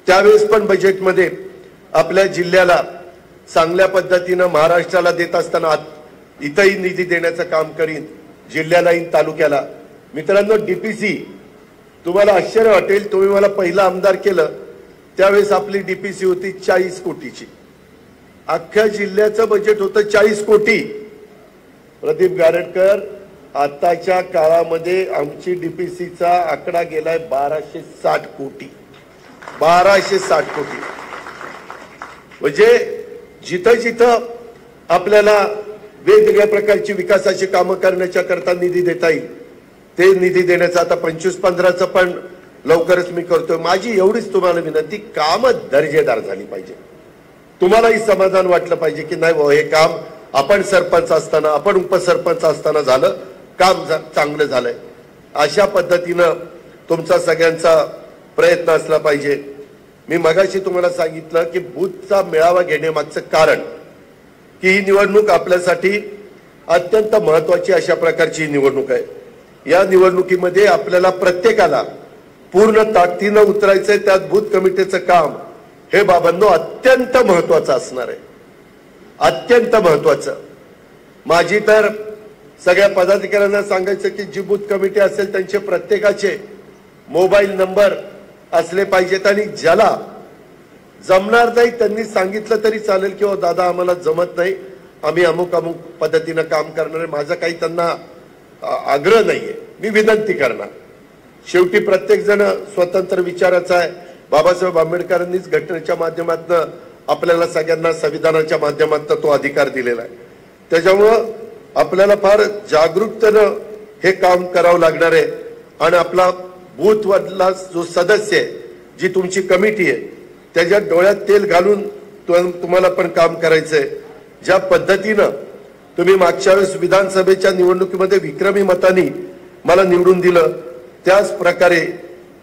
त्यावेळेस पण बजेटमध्ये आपल्या जिल्ह्याला चांगल्या पद्धतीनं महाराष्ट्राला देत असताना इथंही निधी देण्याचं काम करीन, जिल्ह्यालाही तालुक्याला. मित्रांनो, डीपीसी तुम्हाला आश्चर्य वाटेल, तुम्ही मला पहिला आमदार केलं त्यावेळेस आपली डीपीसी होती 40 कोटीची. अख्ख्या जिल्ह्याचं बजेट होतं 40 कोटी. प्रदीप गारटकर, आताच्या काळामध्ये आमची डीपीसीचा आकडा गेलाय 1260 कोटी. 1260 कोटी. म्हणजे जिथं जिथं आपल्याला वेगवेगळ्या प्रकारची विकासाची कामं करण्याच्या करता निधी देता येईल ते निधी देण्याचं आता 25-15चं पण लवकरच मी करतोय. माझी एवढीच तुम्हाला विनंती, कामं दर्जेदार झाली पाहिजे. तुम्हालाही समाधान वाटलं पाहिजे की नाही हे काम आपण सरपंच असताना, आपण उपसरपंच असताना झालं, काम चांगलं झालंय. अशा पद्धतीनं तुमचा सगळ्यांचा प्रयत्न असला पाहिजे. मी मगाशी तुम्हाला सांगितलं की बूथचा मेळावा घेण्यामागचं कारण की ही निवडणूक आपल्यासाठी अत्यंत महत्वाची अशा प्रकारची निवडणूक आहे. या निवडणुकीमध्ये आपल्याला प्रत्येकाला पूर्ण ताकदीनं उतरायचंय. त्यात बूथ कमिटीचं काम हे बाबांनो अत्यंत महत्वाचं असणार आहे, अत्यंत महत्वाचं. माझी तर सगळ्या पदाधिकाऱ्यांना सांगायचं की जी बूथ कमिटी असेल त्यांचे प्रत्येकाचे मोबाईल नंबर असले पाहिजेत आणि ज्याला जमणार नाही त्यांनी सांगितलं तरी चालेल की हो दादा आम्हाला जमत नाही, आम्ही अमुक अमुक पद्धतीनं काम करणार आहे. माझा काही त्यांना आग्रह नाहीये, मी विनंती करणार. शेवटी प्रत्येक जण स्वतंत्र विचाराचा आहे. बाबासाहेब आंबेडकरांनीच घटनेच्या माध्यमातून आपल्याला सगळ्यांना संविधानाच्या माध्यमातून तो अधिकार दिलेला आहे. त्याच्यामुळं आपल्याला फार जागरूकतेनं हे काम करावं लागणार आहे. आणि आपला बूथ वरला जो सदस्य आहे, जी तुमची कमिटी आहे, त्याच्या डोळ्यात तेल घालून तुम्हाला पण काम करायचंय. ज्या पद्धतीनं तुम्ही मागच्या वेळेस विधानसभेच्या निवडणुकीमध्ये विक्रमी मतांनी मला निवडून दिलं, त्याच प्रकारे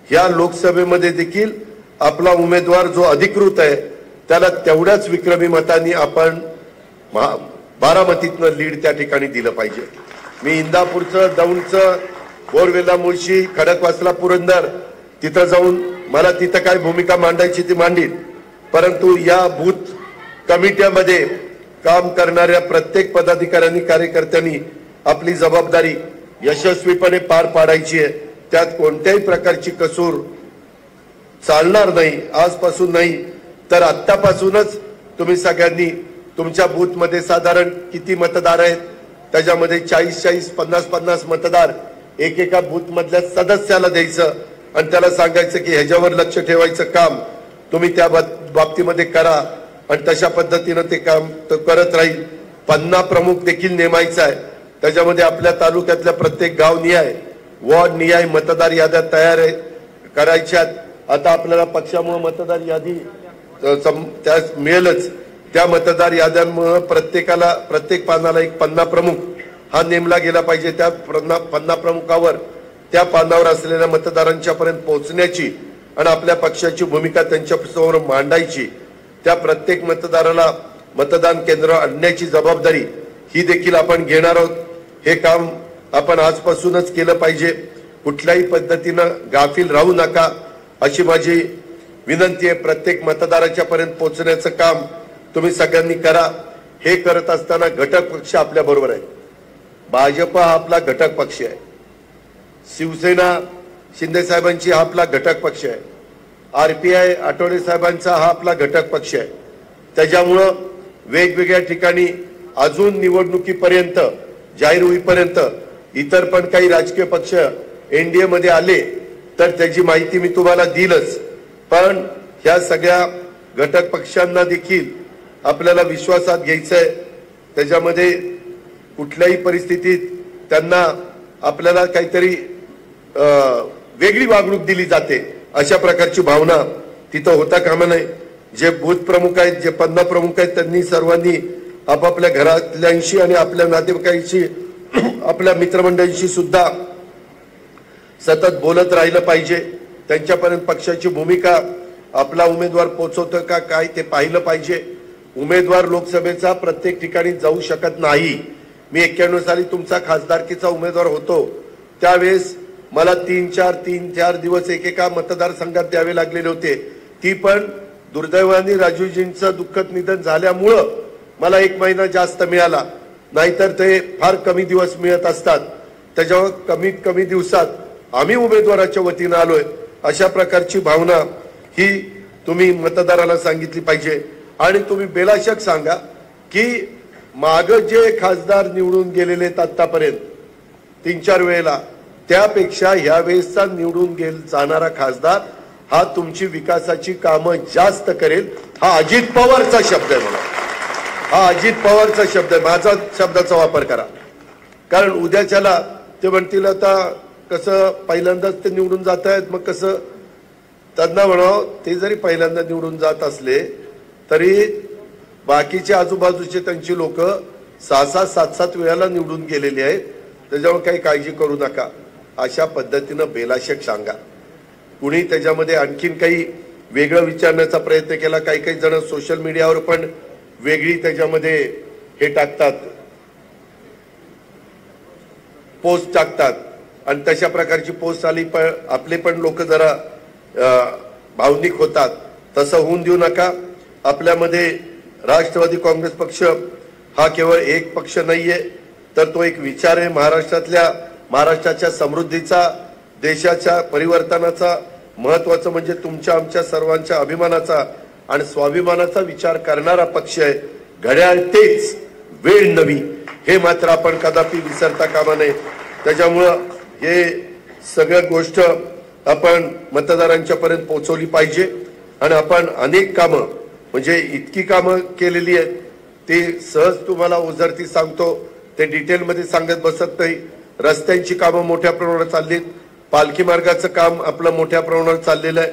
ह्या लोकसभेमध्ये देखील आपला उमेदवार जो अधिकृत आहे त्याला तेवढ्याच विक्रमी मतांनी आपण बारामतीतनं लीड त्या ठिकाणी दिलं पाहिजे. मी इंदापूरचं, दौंडचं, बोरवेला, मुळशी, खडकवासला, पुरंदर तिथं जाऊन मला तिथं काय भूमिका मांडायची ती मांडीन. परंतु या बूथ कमिट्यामध्ये काम करणाऱ्या प्रत्येक पदाधिकाऱ्यांनी कार्यकर्त्यांनी आपली जबाबदारी यशस्वीपणे पार पाडायची आहे। त्यात कोणत्याही प्रकारची कसूर चालणार नाही। आजपासून नाही तर आत्तापासूनच तुम्ही सगळ्यांनी तुमच्या बूथ मध्ये साधारण किती मतदार आहेत त्याच्यामध्ये 40-40 50-50 मतदार एकेका बूथ मधल्या सदस्याला द्यायचं आणि त्याला सांगायचं की ह्याच्यावर लक्ष ठेवायचं काम तुम्ही त्या बाबतीमध्ये करा आणि तशा पद्धतीने ते काम तो करत राहील। 50 प्रमुख देखील नेमायचा आहे। त्याच्यामध्ये आपल्या तालुक्यातल्या प्रत्येक गाव निहाय वॉर्ड निहाय मतदार याद्या तयार करायच्यात। आता आपल्याला पक्षामुळे मतदार यादी त्या मिळेलच। त्या मतदार याद्यांमुळे प्रत्येकाला प्रत्येक पानाला एक 50 प्रमुख हा नेमला गेला पाहिजे। त्या 50 प्रमुखावर त्या पानावर असलेल्या मतदारांच्या पर्यंत पोहोचण्याची आणि आपल्या पक्षाची भूमिका त्यांच्या समोर मांडायची। त्या प्रत्येक मतदाराला मतदान केंद्र आणण्याची जबाबदारी ही देखील आपण घेणार आहोत। हे काम आपण आजपासूनच केलं पाहिजे। कुठल्याही पद्धतीनं गाफील राहू नका अशी माझी विनंती आहे। प्रत्येक मतदाराच्या पर्यंत पोहोचण्याचं काम तुम्ही सगळ्यांनी करा। हे करत असताना घटक पक्ष आपल्या बरोबर आहे। भाजप हा आपला घटक पक्ष आहे। शिवसेना शिंदे साहेबांची हा आपला घटक पक्ष आहे। आरपीआय आठवले साहेबांचा हा आपला घटक पक्ष आहे। त्याच्यामुळं वेगवेगळ्या ठिकाणी अजून निवडणुकीपर्यंत जाहीर होईपर्यंत इतर पण काही राजकीय पक्ष एनडीए मध्ये आले तर त्याची माहिती मी तुम्हाला दिलच। पण ह्या सगळ्या घटक पक्षांना देखील आपल्याला विश्वासात घ्यायचं आहे। त्याच्यामध्ये कुठल्याही परिस्थितीत त्यांना आपल्याला काहीतरी वेगळी वागणूक दिली जाते अशा प्रकारची भावना तिथं होता कामा नये। जे बूथ प्रमुख आहेत जे 50 प्रमुख आहेत त्यांनी सर्वांनी आपापल्या घरातल्यांशी आणि आपल्या नातेवाईकांशी आपल्या मित्रमंडळींशी सुद्धा सतत बोलत राहिलं पाहिजे। त्यांच्यापर्यंत पक्षाची भूमिका आपला उमेदवार पोहोचवतो का काय ते पाहिलं पाहिजे। उमेदवार लोकसभेचा प्रत्येक ठिकाणी जाऊ शकत नाही। मी 91 साली तुमचा खासदारकीचा उमेदवार होतो त्यावेळेस मला 3-4 दिवस एकेका मतदारसंघात द्यावे लागलेले होते। ती पण दुर्दैवाने राजूजींचं दुःखद निधन झाल्यामुळं मला 1 महिना जास्त मिळाला, नाहीतर ते फार कमी दिवस मिळत असतात। त्याच्यावर कमीत कमी दिवसात आम्ही उमेदवाराच्या वतीने आलोय अशा प्रकारची भावना ही तुम्ही मतदाराला सांगितली पाहिजे। आणि तुम्ही बेलाशक सांगा की माग जे खासदार निवडून गेलेले आहेत आतापर्यंत 3-4 वेळेला त्यापेक्षा यावेळेसचा निवडून जाणारा खासदार हा तुमची विकासाची कामं जास्त करेल। हा अजित पवारचा शब्द आहे। मला हा अजित पवारचा शब्द आहे। माझा शब्दाचा वापर करा, कारण उद्याच्याला ते म्हणतील आता कसं पहिल्यांदाच ते निवडून जात आहेत मग कसं त्यांना म्हणावं ते जरी पहिल्यांदा निवडून जात असले तरी बाकीचे आजूबाजूचे त्यांची लोक 6-6, 7-7 वेळाला निवडून गेलेली आहेत। त्याच्यामुळे काही काळजी करू नका अशा पद्धतीनं बेलाशक सांगा। कुणी त्याच्यामध्ये आणखीन काही वेगळं विचारण्याचा प्रयत्न केला, काही जण सोशल मीडियावर पण वेगळी त्याच्यामध्ये हे टाकतात, पोस्ट टाकतात आणि तशा प्रकारची पोस्ट आली पण आपले पण लोक जरा भावनिक होतात। तसं होऊन देऊ नका। आपल्यामध्ये राष्ट्रवादी काँग्रेस पक्ष हा केवळ एक पक्ष नाहीये तर तो एक विचार आहे। महाराष्ट्राच्या समृद्धीचा, देशाच्या परिवर्तनाचा, महत्वाचं म्हणजे तुमच्या आमच्या सर्वांच्या अभिमानाचा आणि स्वाभिमानाचा विचार करणारा पक्ष आहे। घड्याळ तेच वेळ नवी हे मात्र आपण कदापि विसरता कामा नये। त्याच्यामुळं हे सगळ्या गोष्ट आपण मतदारांच्या पर्यंत पोहोचवली पाहिजे आणि आपण अनेक कामं म्हणजे इतकी कामं केलेली आहेत ते सहज तुम्हाला ओझरती सांगतो, ते डिटेलमध्ये सांगत बसत नाही। रस्त्यांची कामं मोठ्या प्रमाणावर चाललीत, पालखी मार्गाचं काम आपलं मोठ्या प्रमाणावर चाललेलं आहे।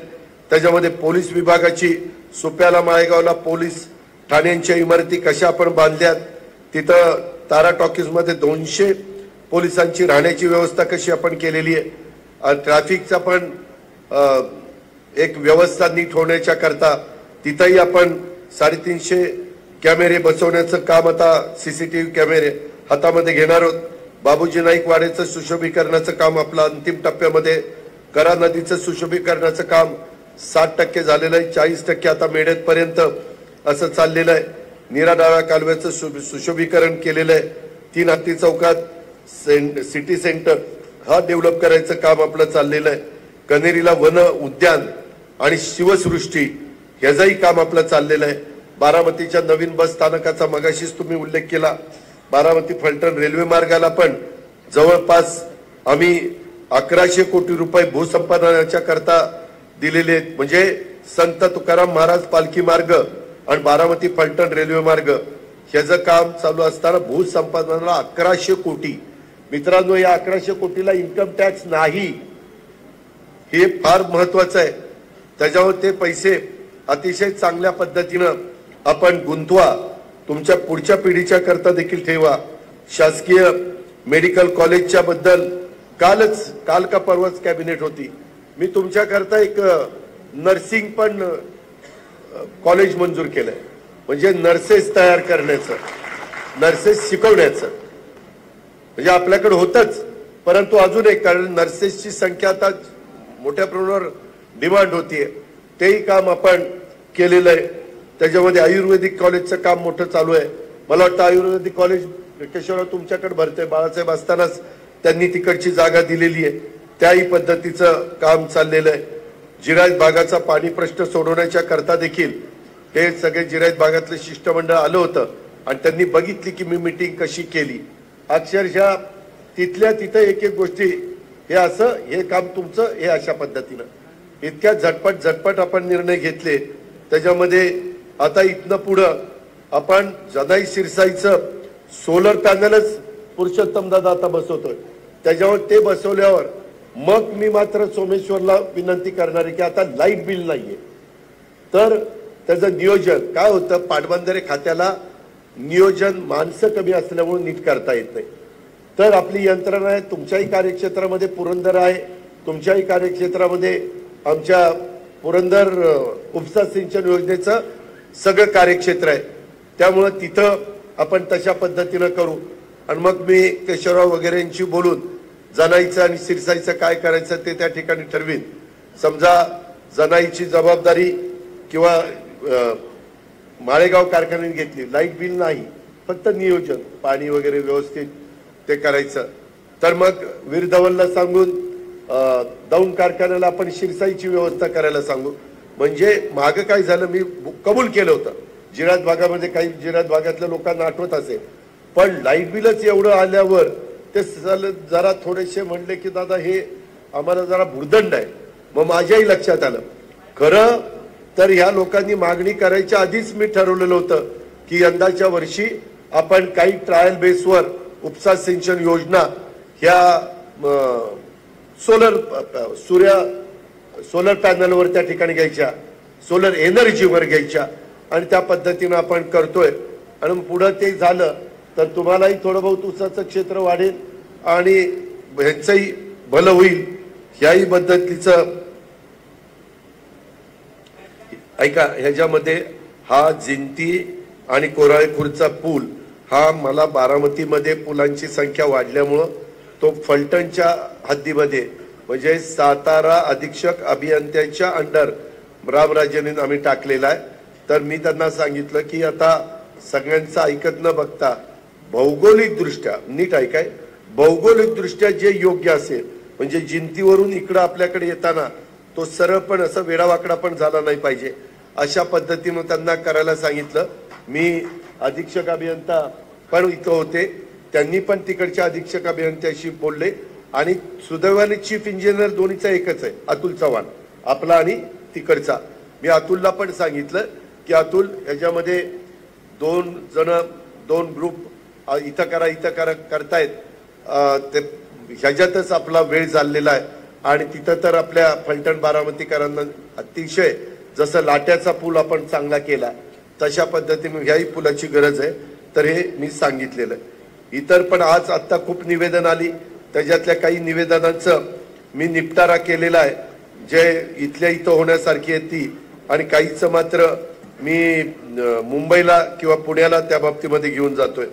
त्याच्यामध्ये पोलीस विभागाची सुप्याला माळेगावला पोलीस ठाण्यांच्या इमारती कशा आपण बांधल्यात, तिथं तारा टॉकीज मध्ये 200 पोलिसांची राहण्याची व्यवस्था कशी आपण केलेली आहे। ट्रॅफिकचा पण एक व्यवस्था नीट होण्याच्या करता तिथंही आपण 350 कॅमेरे बसवण्याचं काम आता सीसीटीव्ही कॅमेरे हातामध्ये घेणार आहोत। बाबूजी नाईक वाड्याचं सुशोभीकरणाचं काम आपलं अंतिम टप्प्यामध्ये, करा नदीचं सुशोभीकरणाचं काम 60% झालेलं आहे, 40% आता मेढेपर्यंत असं चाललेलं आहे. नीरा डाव्या कालव्याचं सुशोभीकरण केलेलं आहे. 3 हत्ती चौकात सिटी सेंटर हा डेव्हलप करायचं काम आपलं चाललेलं आहे. कनेरीला वन उद्यान आणि शिवसृष्टी ह्याचंही काम आपलं चाललेलं आहे. बारामतीच्या नवीन बस स्थानकाचा मगाशीच तुम्ही उल्लेख केला. बारामती फलटण रेल्वे मार्गाला पण जवळपास आम्ही 1100 कोटी रुपये भूसंपादनाच्या करता दिलेले आहेत. म्हणजे संत तुकाराम महाराज पालखी मार्ग आणि बारामती फलटण रेल्वे मार्ग ह्याचं काम चालू असताना भूसंपादनाला 1100 कोटी. मित्रांनो, या 1100 कोटीला इन्कम टॅक्स नाही, हे फार महत्वाचं आहे. त्याच्यावर ते पैसे अतिशय चांगल्या पद्धतीनं आपण गुंतवा, तुमच्या पुढच्या पिढीच्या करता देखील ठेवा. शासकीय मेडिकल कॉलेजच्या बद्दल काल का परवाच कॅबिनेट होती. मी तुमच्या करता एक नर्सिंग पण कॉलेज मंजूर केलंय. म्हणजे नर्सेस तयार करण्याचं, नर्सेस शिकवण्याचं. म्हणजे आपल्याकडे होतच, परंतु अजून एक, कारण नर्सेसची संख्या आता मोठ्या प्रमाणावर डिमांड होतीये, तेही काम आपण केलेलं आहे. त्याच्यामध्ये आयुर्वेदिक कॉलेजचं काम मोठं चालू आहे. मला वाटतं आयुर्वेदिक कॉलेज केशवराव तुमच्याकडे भरते, बाळासाहेब असतानाच त्यांनी तिकडची जागा दिलेली आहे. त्याही पद्धतीचं काम चाललेलं आहे. जिरायत भागाचा पाणी प्रश्न सोडवण्याच्या करता देखील हे सगळे जिरायत भागातलं शिष्टमंडळ आलं होतं आणि त्यांनी बघितली की मी मीटिंग कशी केली. अक्षरशः तिथल्या तिथं एक एक गोष्टी, हे असं, हे काम तुमचं, हे अशा पद्धतीनं इतक्या झटपट आपण निर्णय घेतले. त्याच्यामध्ये आता इथनं पुढं आपण जनाई शिरसाईचं सोलर पॅनलच पुरुषोत्तम दादा आता बसवतोय. त्याच्यावर ते बसवल्यावर मग मी मात्र सोमेश्वरला विनंती करणार आहे की आता लाईट बिल नाहीये, तर त्याचं नियोजन काय होतं, पाटबंधारे खात्याला नियोजन माणसं कमी असल्यामुळे नीट करता येत नाही. तर आपली यंत्रणा आहे, तुमच्याही कार्यक्षेत्रामध्ये पुरंदर आहे, तुमच्याही कार्यक्षेत्रामध्ये आमच्या पुरंदर उपसा सिंचन योजनेचं सगळं कार्यक्षेत्र आहे. त्यामुळं तिथं आपण तशा पद्धतीनं करू. आणि मग मी केशवराव वगैरेंशी बोलून जनाईचं आणि सिरसाईचं काय करायचं ते त्या ठिकाणी ठरवीन. समजा जनाईची जबाबदारी किंवा माळेगाव कारखान्याने घेतली, लाईट बिल नाही, फक्त नियोजन, पाणी वगैरे व्यवस्थित ते करायचं, तर मग वीर धवलला सांगून दौंड कारखान्याला आपण शिरसाईची व्यवस्था करायला सांगू. म्हणजे मागं काय झालं, मी कबूल केलं होतं, जिरायत भागामध्ये काही जिरायत भागातल्या लोकांना आठवत असेल, पण लाईट बिलच एवढं आल्यावर ते जरा थोडेसे म्हणले की दादा हे आम्हाला जरा भुर्दंड आहे. मग माझ्याही लक्षात आलं, खरं तर ह्या लोकांनी मागणी करायच्या आधीच मी ठरवलेलं होतं की यंदाच्या वर्षी आपण काही ट्रायल बेसवर उपसा सिंचन योजना ह्या सोलर पॅनलवर त्या ठिकाणी घ्यायच्या, सोलर एनर्जीवर घ्यायच्या, आणि त्या पद्धतीनं आपण करतोय. आणि पुढे ते झालं तर तुम्हालाही थोडं बहुत ऊसाचं क्षेत्र वाढेल आणि ह्यांचंही भलं होईल. ह्याही पद्धतीचं ऐका, ह्याच्यामध्ये हा जिंती आणि कोराळेखुर्दचा पूल, हा मला बारामतीमध्ये पुलांची संख्या वाढल्यामुळं तो फलटणच्या हद्दीमध्ये म्हणजे सातारा अधीक्षक अभियंत्याच्या अंडर रामराजेने आम्ही टाकलेला आहे. तर मी त्यांना सांगितलं की आता सगळ्यांचं ऐकत न बघता भौगोलिक दृष्ट्या, नीट ऐकाय, भौगोलिक दृष्ट्या जे योग्य असेल, म्हणजे जिंतीवरून इकडं आपल्याकडे येताना तो सरळ पण असं वेडावाकडा पण झाला नाही पाहिजे, अशा पद्धतीनं त्यांना करायला सांगितलं. मी अधीक्षक अभियंता पण इथं होते, त्यांनी पण तिकडच्या अधीक्षक अभियंत्याशी बोलले आणि सुदैवाने चीफ इंजिनियर दोन्हीचा एकच आहे, अतुल चव्हाण आपला आणि तिकडचा. मी अतुलला पण सांगितलं की अतुल, ह्याच्यामध्ये दोन ग्रुप इथं करा करतायत, ते ह्याच्यातच आपला वेळ चाललेला आहे. आणि तिथं तर आपल्या फलटण बारामतीकरांना अतिशय, जसं लाट्याचा पूल आपण चांगला केला तशा पद्धतीने ह्याही पुलाची गरज आहे. तर हे मी सांगितलेलं आहे. इतर पण आज आत्ता खूप निवेदन आली, त्याच्यातल्या काही निवेदनांचं मी निपटारा केलेला आहे, जे इथल्या इथं होण्यासारखी आहेत ती, आणि काहीचं मात्र मी मुंबईला किंवा पुण्याला त्या बाबतीमध्ये घेऊन जातोय.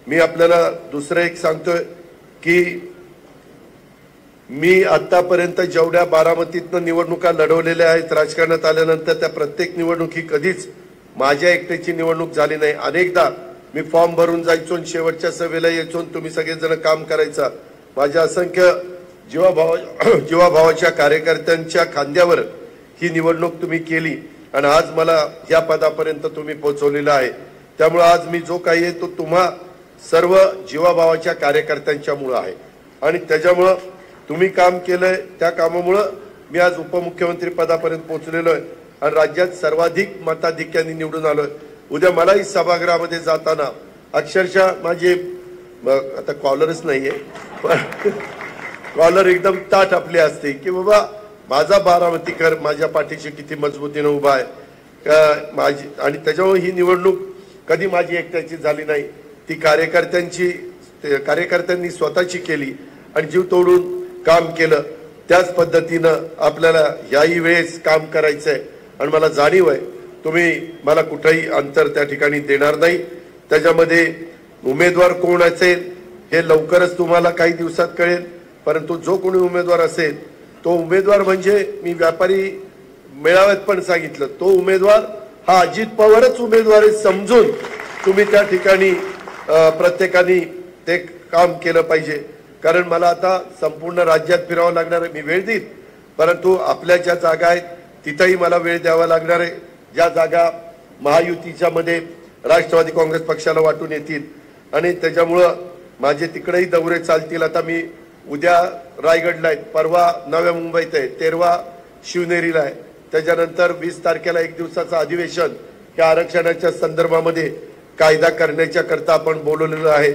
मी आपल्याला दुसरं एक सांगतोय की मी आतापर्यंत जेवढ्या बारामतीतनं निवडणुका लढवलेल्या आहेत राजकारणात आल्यानंतर त्या प्रत्येक निवडणूक ही कधीच माझ्या एकट्याची निवडणूक झाली नाही. अनेकदा मी फॉर्म भरून जायचो आणि शेवटच्या सभेला यायचो तुम्ही सगळेजण काम करायचा. माझ्या असंख्य जीवाभावाच्या कार्यकर्त्यांच्या खांद्यावर ही निवडणूक तुम्ही केली आणि आज मला या पदापर्यंत तुम्ही पोहोचवलेला आहे. त्यामुळे आज मी जो काही आहे तो तुम्हा सर्व जीवाभावाच्या कार्यकर्त्यांच्यामुळे आहे आणि त्याच्यामुळं तुम्ही काम केलंय त्या कामामुळं मी आज उपमुख्यमंत्री पदापर्यंत पोहोचलेलो आहे आणि राज्यात सर्वाधिक मताधिक्याने निवडून आलोय. उद्या मलाही सभागृहामध्ये जाताना अक्षरशः माझे आता कॉलरच नाहीये पण कॉलर एकदम ताठ आपली असते की बाबा माझा बारामतीकर माझ्या पाठीशी किती मजबूतीने उभा आहे माझी. आणि त्याच्यामुळे ही निवडणूक कधी माझी एकट्याची झाली नाही, ती कार्यकर्त्यांनी स्वतःची केली आणि जीव तोडून काम केलं. त्याच पद्धतीनं आपल्याला याही वेळेस काम करायचंय आणि मला जाणीव आहे तुम्ही मला कुठेही अंतर त्या ठिकाणी देणार नाही. त्याच्यामध्ये उमेदवार कोण असेल हे लवकरच तुम्हाला काही दिवसात कळेल, परंतु जो कोणी उमेदवार असेल तो उमेदवार म्हणजे मी व्यापारी मेळाव्यात पण सांगितलं तो उमेदवार हा अजित पवारच उमेदवार समजून तुम्ही त्या ठिकाणी प्रत्येकाने ते काम केलं पाहिजे. कारण मला आता संपूर्ण राज्यात फिरावं लागणार आहे. मी वेळ देईन परंतु आपल्या ज्या जागा आहेत तिथेही मला वेळ द्यावा लागणार आहे. ज्या जागा महायुतीच्या मध्ये राष्ट्रवादी काँग्रेस पक्षाला वाटून येतील आणि त्याच्यामुळं माझे तिकडेही दौरे चालतील. आता मी उद्या रायगडला आहे, परवा नव्या मुंबईत आहे, 13 शिवनेरीला आहे, त्याच्यानंतर 20 तारखेला एक दिवसाचं अधिवेशन या आरक्षणाच्या संदर्भामध्ये कायदा करण्याच्या करता आपण बोलवलेलं आहे.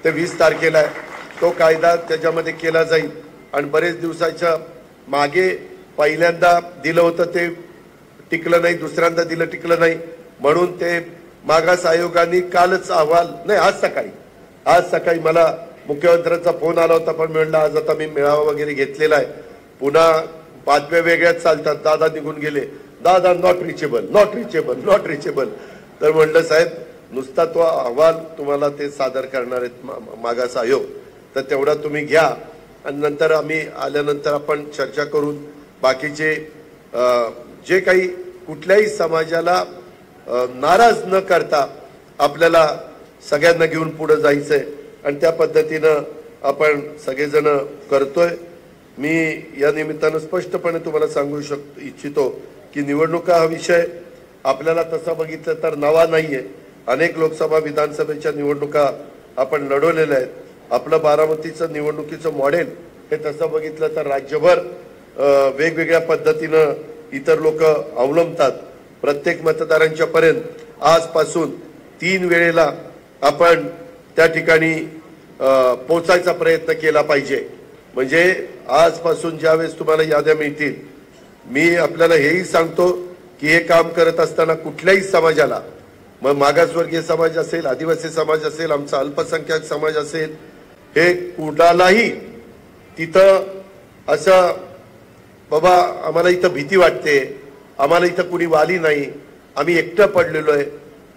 ते 20 तारखेला आहे. तो कायदा त्याच्यामध्ये केला जाईल आणि बरेच दिवसाच्या मागे पहिल्यांदा दिलं होतं ते टिकलं नाही, दुसऱ्यांदा दिलं टिकलं नाही म्हणून ते मागास आयोगाने कालच अहवाल नाही आज सकाळी मला मुख्यमंत्र्यांचा फोन आला होता पण मी म्हणलं आज आता मी मेळावा वगैरे घेतलेला आहे. पुन्हा बातम्या वेगळ्याच चालतात, दादा निघून गेले, दादा नॉट रिचेबल. तर म्हणलं साहेब नुसता तो अहवाल तुम्हाला ते सादर करणार आहेत मागास आयोग, तर तेवढा तुम्ही घ्या आणि नंतर आम्ही आल्यानंतर आपण चर्चा करून बाकीचे जे काही कुठल्याही समाजाला नाराज न करता आपल्याला सगळ्यांना घेऊन पुढे जायचंय आणि त्या पद्धतीनं आपण सगळेजण करतोय. मी या निमित्तानं स्पष्टपणे तुम्हाला सांगू इच्छितो की निवडणुका हा विषय आपल्याला तसा बघितलं तर नवा नाहीये. अनेक लोकसभा विधानसभेच्या निवडणुका आपण लढवलेल्या आहेत. आपलं बारामतीचं निवडणुकीचं मॉडेल हे तसं बघितलं तर राज्यभर वेगवेगळ्या पद्धतीनं इतर लोक अवलंबतात. प्रत्येक मतदारांच्या पर्यंत आजपासून 3 वेळेला आपण त्या ठिकाणी पोहोचायचा प्रयत्न केला पाहिजे. म्हणजे आजपासून ज्यावेळेस तुम्हाला याद्या मिळतील मी आपल्याला हेही सांगतो की हे काम करत असताना कुठल्याही समाजाला मग मागासवर्गीय समाज असेल, आदिवासी समाज असेल, आमचा अल्पसंख्याक समाज असेल, हे कुणालाही तिथं असं बाबा आम्हाला इथं भीती वाटते, आम्हाला इथं कुणी वाली नाही, आम्ही एकटं पडलेलो आहे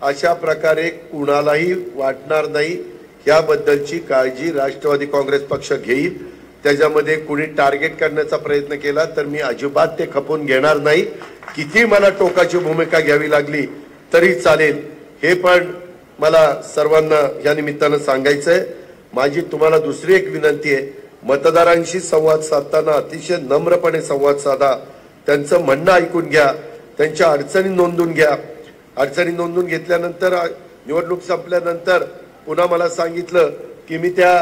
अशा प्रकारे कुणालाही वाटणार नाही. याबद्दलची काळजी राष्ट्रवादी काँग्रेस पक्ष घेईल. त्याच्यामध्ये कुणी टार्गेट करण्याचा प्रयत्न केला तर मी अजिबात ते खपून घेणार नाही. किती मला टोकाची भूमिका घ्यावी लागली तरी चालेल. हे पण मला सर्वांना या निमित्तानं सांगायचंय. माझी तुम्हाला दुसरी एक विनंती आहे, मतदारांशी संवाद साधताना अतिशय नम्रपणे संवाद साधा, त्यांचं म्हणणं ऐकून घ्या, त्यांच्या अडचणी नोंदून घ्या. अडचणी नोंदून घेतल्यानंतर निवडणूक संपल्यानंतर पुन्हा मला सांगितलं की मी त्या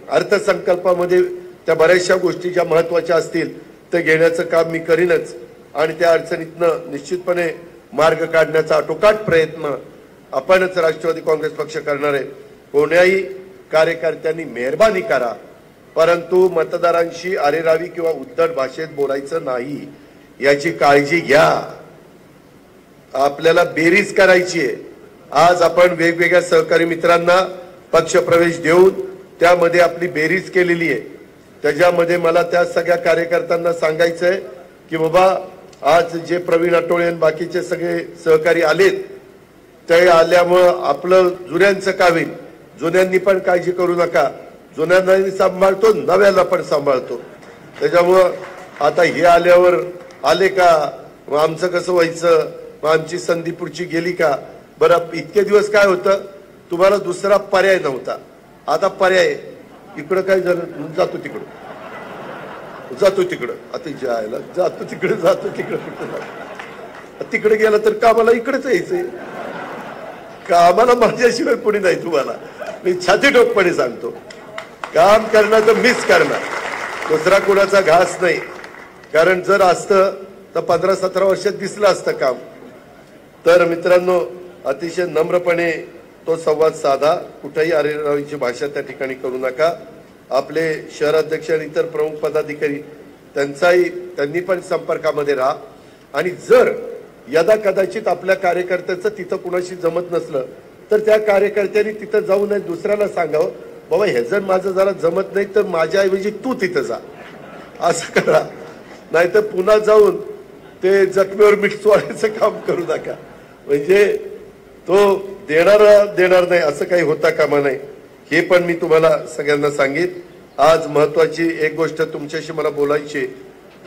अर्थसंकल्पामध्ये त्या बऱ्याचशा गोष्टी ज्या महत्वाच्या असतील ते घेण्याचं काम मी करीनच आणि त्या अडचणीतनं निश्चितपणे मार्ग काढण्याचा आटोकाट प्रयत्न आपणच राष्ट्रवादी काँग्रेस पक्ष करणार आहे. कोण्याही कार्यकर्त्यांनी मेहरबानी करा परंतु मतदारांशी अरेरावी किंवा उद्धट भाषेत बोलायचं नाही याची काळजी घ्या. आपल्याला बेरीज करायची आहे. आज आपण वेगवेगळ्या सहकारी मित्रांना पक्षप्रवेश देऊन त्यामध्ये आपली बेरीज केलेली आहे. त्याच्यामध्ये मला त्या सगळ्या कार्यकर्त्यांना सांगायचंय की बाबा आज जे प्रवीण आठवळे आणि बाकीचे सगळे सहकारी आलेत ते आल्यामुळं आपलं जुन्यांचं का होईल, जुन्यांनी पण काळजी करू नका. जुन्यांनाही सांभाळतो, नव्याला पण सांभाळतो. त्याच्यामुळं आता हे आल्यावर आले का मग आमचं कसं व्हायचं, मग आमची संधी पुढची गेली का. बरं इतके दिवस काय होतं, तुम्हाला दुसरा पर्याय नव्हता. आता पर्याय, इकडं काय झालं, जातो तिकडं जातो तिकडं, आता जायला जातो तिकडे जातो तिकडे, कुठं तिकडे गेला तर कामाला इकडेच यायचंय. कामाला माझ्याशिवाय कोणी नाही. तुम्हाला मी छाती ठोकपणे सांगतो, काम करणार तर मीच करणार, दुसरा कोणाचा घास नाही. कारण जर असतं तर 15-17 वर्षात दिसलं असतं काम. तर मित्रांनो, अतिशय नम्रपणे तो संवाद साधा, कुठेही अरेरावीची भाषा त्या ठिकाणी करू नका. आपले शहराध्यक्ष आणि इतर प्रमुख पदाधिकारी त्यांनी पण संपर्कामध्ये राहा. आणि जर यदा कदाचित आपल्या कार्यकर्त्याचं तिथं कुणाशी जमत नसलं तर त्या कार्यकर्त्यांनी तिथं जाऊ नये, दुसऱ्याला सांगावं बाबा हे जर माझं जरा जमत नाही तर माझ्याऐवजी तू तिथं जा, असं करा. नाहीतर पुन्हा जाऊन ते जखमेवर मीठ चोळायचं काम करू नका. म्हणजे तो देणार नाही असं काही होता कामा नये. हे पण मी तुम्हाला सगळ्यांना सांगित. आज महत्वाची एक गोष्ट तुमच्याशी मला बोलायची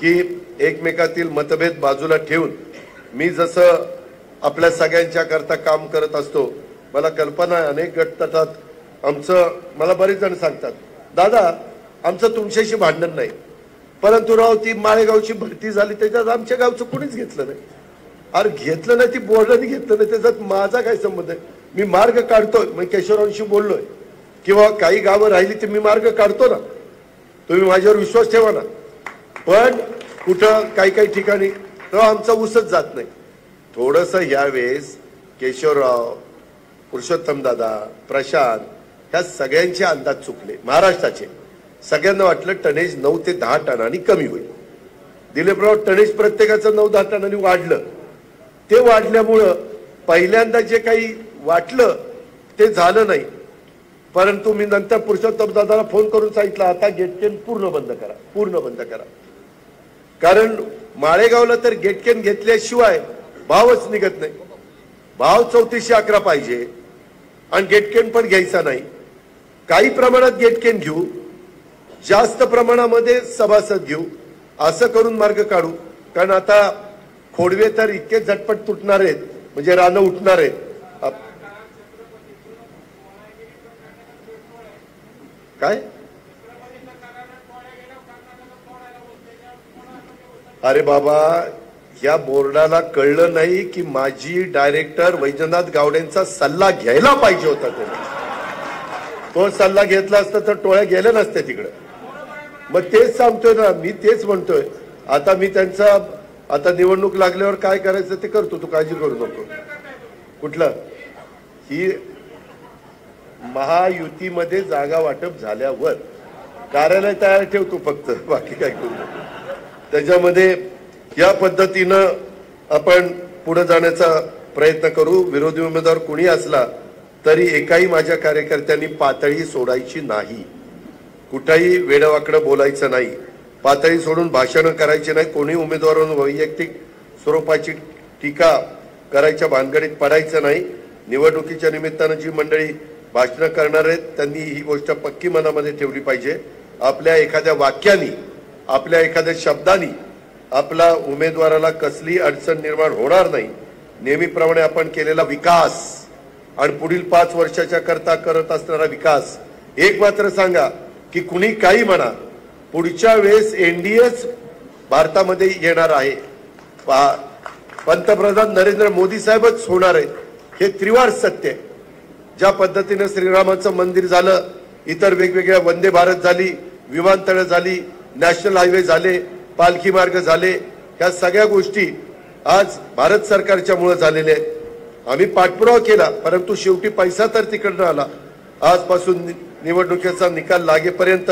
की एकमेकातील मतभेद बाजूला ठेवून मी जसं आपल्या सगळ्यांच्या करता काम करत असतो, मला कल्पना आहे अनेक गटतटात आमचं, मला बरेच जण सांगतात दादा आमचं तुमच्याशी भांडण नाही, परंतु राव ती माळेगावची भरती झाली त्याच्यात आमच्या गावचं कोणीच घेतलं नाही. अरे घेतलं नाही, ती बोर्डाने घेतलं नाही, त्याच्यात माझा काय संबंध आहे. मी मार्ग काढतोय, मी केशवरावांशी बोललोय किंवा काही गावं राहिली ती मी मार्ग काढतो ना, तुम्ही माझ्यावर विश्वास ठेवा ना. पण कुठं काही ठिकाणी आमचा उसच जात नाही. थोडस यावेळेस केशवराव, पुरुषोत्तम दादा, प्रशांत ह्या सगळ्यांचे अंदाज चुकले. महाराष्ट्राचे सगळ्यांना वाटलं टनेज 9 ते 10 टनांनी कमी होईल. दिलीपराव टनेज प्रत्येकाचं 9-10 टनांनी वाढलं. ते वाढल्यामुळं पहिल्यांदा जे काही वाटलं ते झालं नाही. परंतु मी नंतर पुरुषोत्तम दादाला फोन करून सांगितलं आता गेटकेन पूर्ण बंद करा. कारण माळेगावला तर गेटकेन घेतल्याशिवाय भावच निघत नाही. भाव 3411 पाहिजे आणि गेटकेन पण घ्यायचा नाही. काही प्रमाणात गेटकेन घेऊ, जास्त प्रमाणामध्ये सभासद घेऊ, असं करून मार्ग काढू. कारण आता खोडवे तर इतके झटपट तुटणार आहेत, म्हणजे रानं उठणार आहेत. काय अरे बाबा, या बोर्डाला कळलं नाही की माजी डायरेक्टर वैजनाथ गावडेंचा सल्ला घ्यायला पाहिजे होता. तो सल्ला घेतला असता तर टोळ्या गेल्या नसत्या तिकडे. मग तेच सांगतोय ना, मी तेच म्हणतोय. आता मी त्यांचा आता निवडणूक लागल्यावर काय करायचं ते करतो, तू काळजी करू नको. कुठलं ही महायुतीमध्ये जागा वाटप झाल्यावर कार्यालय तयार ठेवतो फक्त, बाकी काय करू नको. त्याच्यामध्ये या पद्धतीनं आपण पुढे जाण्याचा प्रयत्न करू. विरोधी उमेदवार कोणी असला तरी एकाही माझ्या कार्यकर्त्यांनी पातळी सोडायची नाही. कुठेही वेडवाकडं बोलायचं नाही. पातळी सोडून भाषण करायची नाही. कोणी उमेदवारांवर वैयक्तिक स्वरूपाची टीका करायच्या भानगडीत पडायचं नाही. निवडणुकीच्या निमित्तानं जी मंडळी भाषण करणार आहेत त्यांनी ही गोष्ट पक्की मनामध्ये ठेवली पाहिजे. आपल्या एखाद्या वाक्यानी, आपल्या एखाद्या शब्दानी आपला उमेदवाराला कसली अडचण निर्माण होणार नाही. नेहमीप्रमाणे आपण केलेला विकास आणि पुढील 5 वर्षाच्या करता करत असणारा विकास. एक मात्र सांगा की कुणी काही म्हणा, पुढच्या वेळेस एनडीएच भारतामध्ये येणार आहे. पंतप्रधान नरेंद्र मोदी साहेबच होणार आहेत, हे त्रिवार सत्य आहे. ज्या पद्धतीने श्रीरामाचं मंदिर झालं, इतर वेगवेगळ्या वंदे भारत झाली, विमानतळ झाली, नॅशनल हायवे झाले, पालखी मार्ग झाले, ह्या सगळ्या गोष्टी आज भारत सरकारच्या मुळे झालेल्या आहेत. आम्ही पाठपुरावा केला, परंतु शेवटी पैसा तर तिकडनं आला. आजपासून निवडणुकीचा निकाल लागेपर्यंत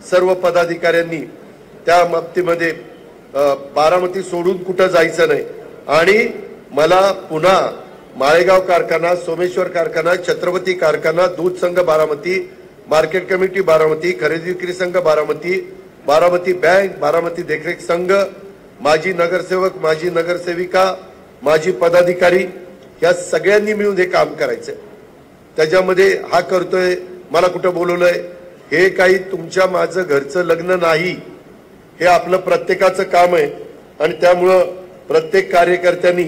सर्व पदाधिकाऱ्यांनी त्या बाबतीमध्ये बारामती सोडून कुठं जायचं नाही. आणि मला पुन्हा माळेगाव कारखाना, सोमेश्वर कारखाना, छत्रपती कारखाना, दूध संघ बारामती, मार्केट कमिटी बारामती, खरेदी विक्री संघ बारामती, बारामती बँक, बारामती देखरेख संघ, माजी नगरसेवक, माजी नगरसेविका, माजी पदाधिकारी या सगळ्यांनी मिळून हे काम करायचंय. त्याच्यामध्ये हा करतोय, मला कुठं बोलवलंय, हे काही तुमच्या माझं घरचं लग्न नाही, हे आपलं प्रत्येकाचं काम आहे आणि त्यामुळं प्रत्येक कार्यकर्त्यांनी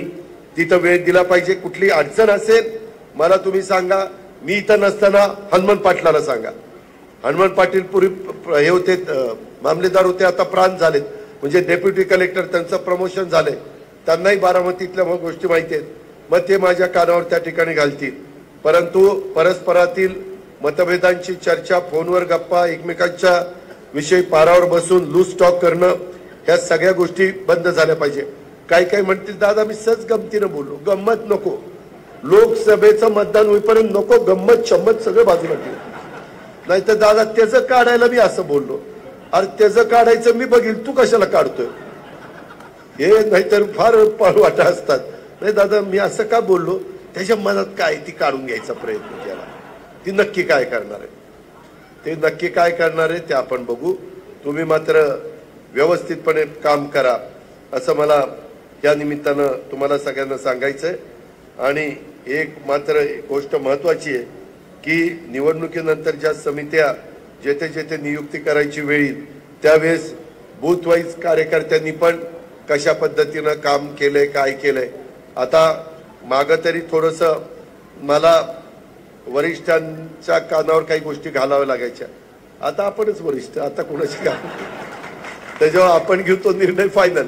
तिथं वेळ दिला पाहिजे। कुठली अडचण असेल मला तुम्ही सांगा, मी इथं नसताना हनुमान पाटलाला सांगा। हनुमान पाटील पूर्वी हे होते मामलेदार होते, आता प्रांत झालेत, म्हणजे डेप्युटी कलेक्टर, त्यांचं प्रमोशन झालंय, त्यांनाही बारामतीतल्या मग गोष्टी माहिती आहेत, मग ते माझ्या कानावर त्या ठिकाणी घालतील। परंतु परस्परातील मतभेदांची चर्चा, फोनवर गप्पा, एकमेकांच्या विषयी पारावर बसून लूज टॉक करणं, ह्या सगळ्या गोष्टी बंद झाल्या पाहिजे। काही म्हणतील दादा मी सहज गमतीनं बोललो, गंमत नको, लोकसभेचं मतदान होईपर्यंत नको गंमत शंमत सगळं बाजूला ठेव, नाहीतर दादा त्याचं काढायला मी असं बोललो, अरे त्याचं काढायचं मी बघील, तू कशाला काढतोय, हे नाहीतर फार पळवाटा असतात। नाही दादा मी असं का बोललो, त्याच्या मनात काय ती काढून घ्यायचा प्रयत्न केला, ती नक्की काय करणार आहे, ते नक्की काय करणार आहे ते आपण बघू। तुम्ही मात्र व्यवस्थितपणे काम करा असं मला या निमित्तानं तुम्हाला सगळ्यांना सांगायचंय। आणि एक मात्र गोष्ट महत्वाची आहे की निवडणुकीनंतर ज्या समित्या जेथे जेथे नियुक्ती करायची वेळ येईल त्यावेळेस बूथ वाईज कार्यकर्त्यांनी पण कशा पद्धतीनं काम केलंय, काय केलंय। आता मागं तरी थोडंसं मला वरिष्ठांच्या कानावर काही गोष्टी घालाव्या लागायच्या, आता आपणच वरिष्ठ, आता कोणाची काम, त्याच्यावर आपण घेतो निर्णय फायनल।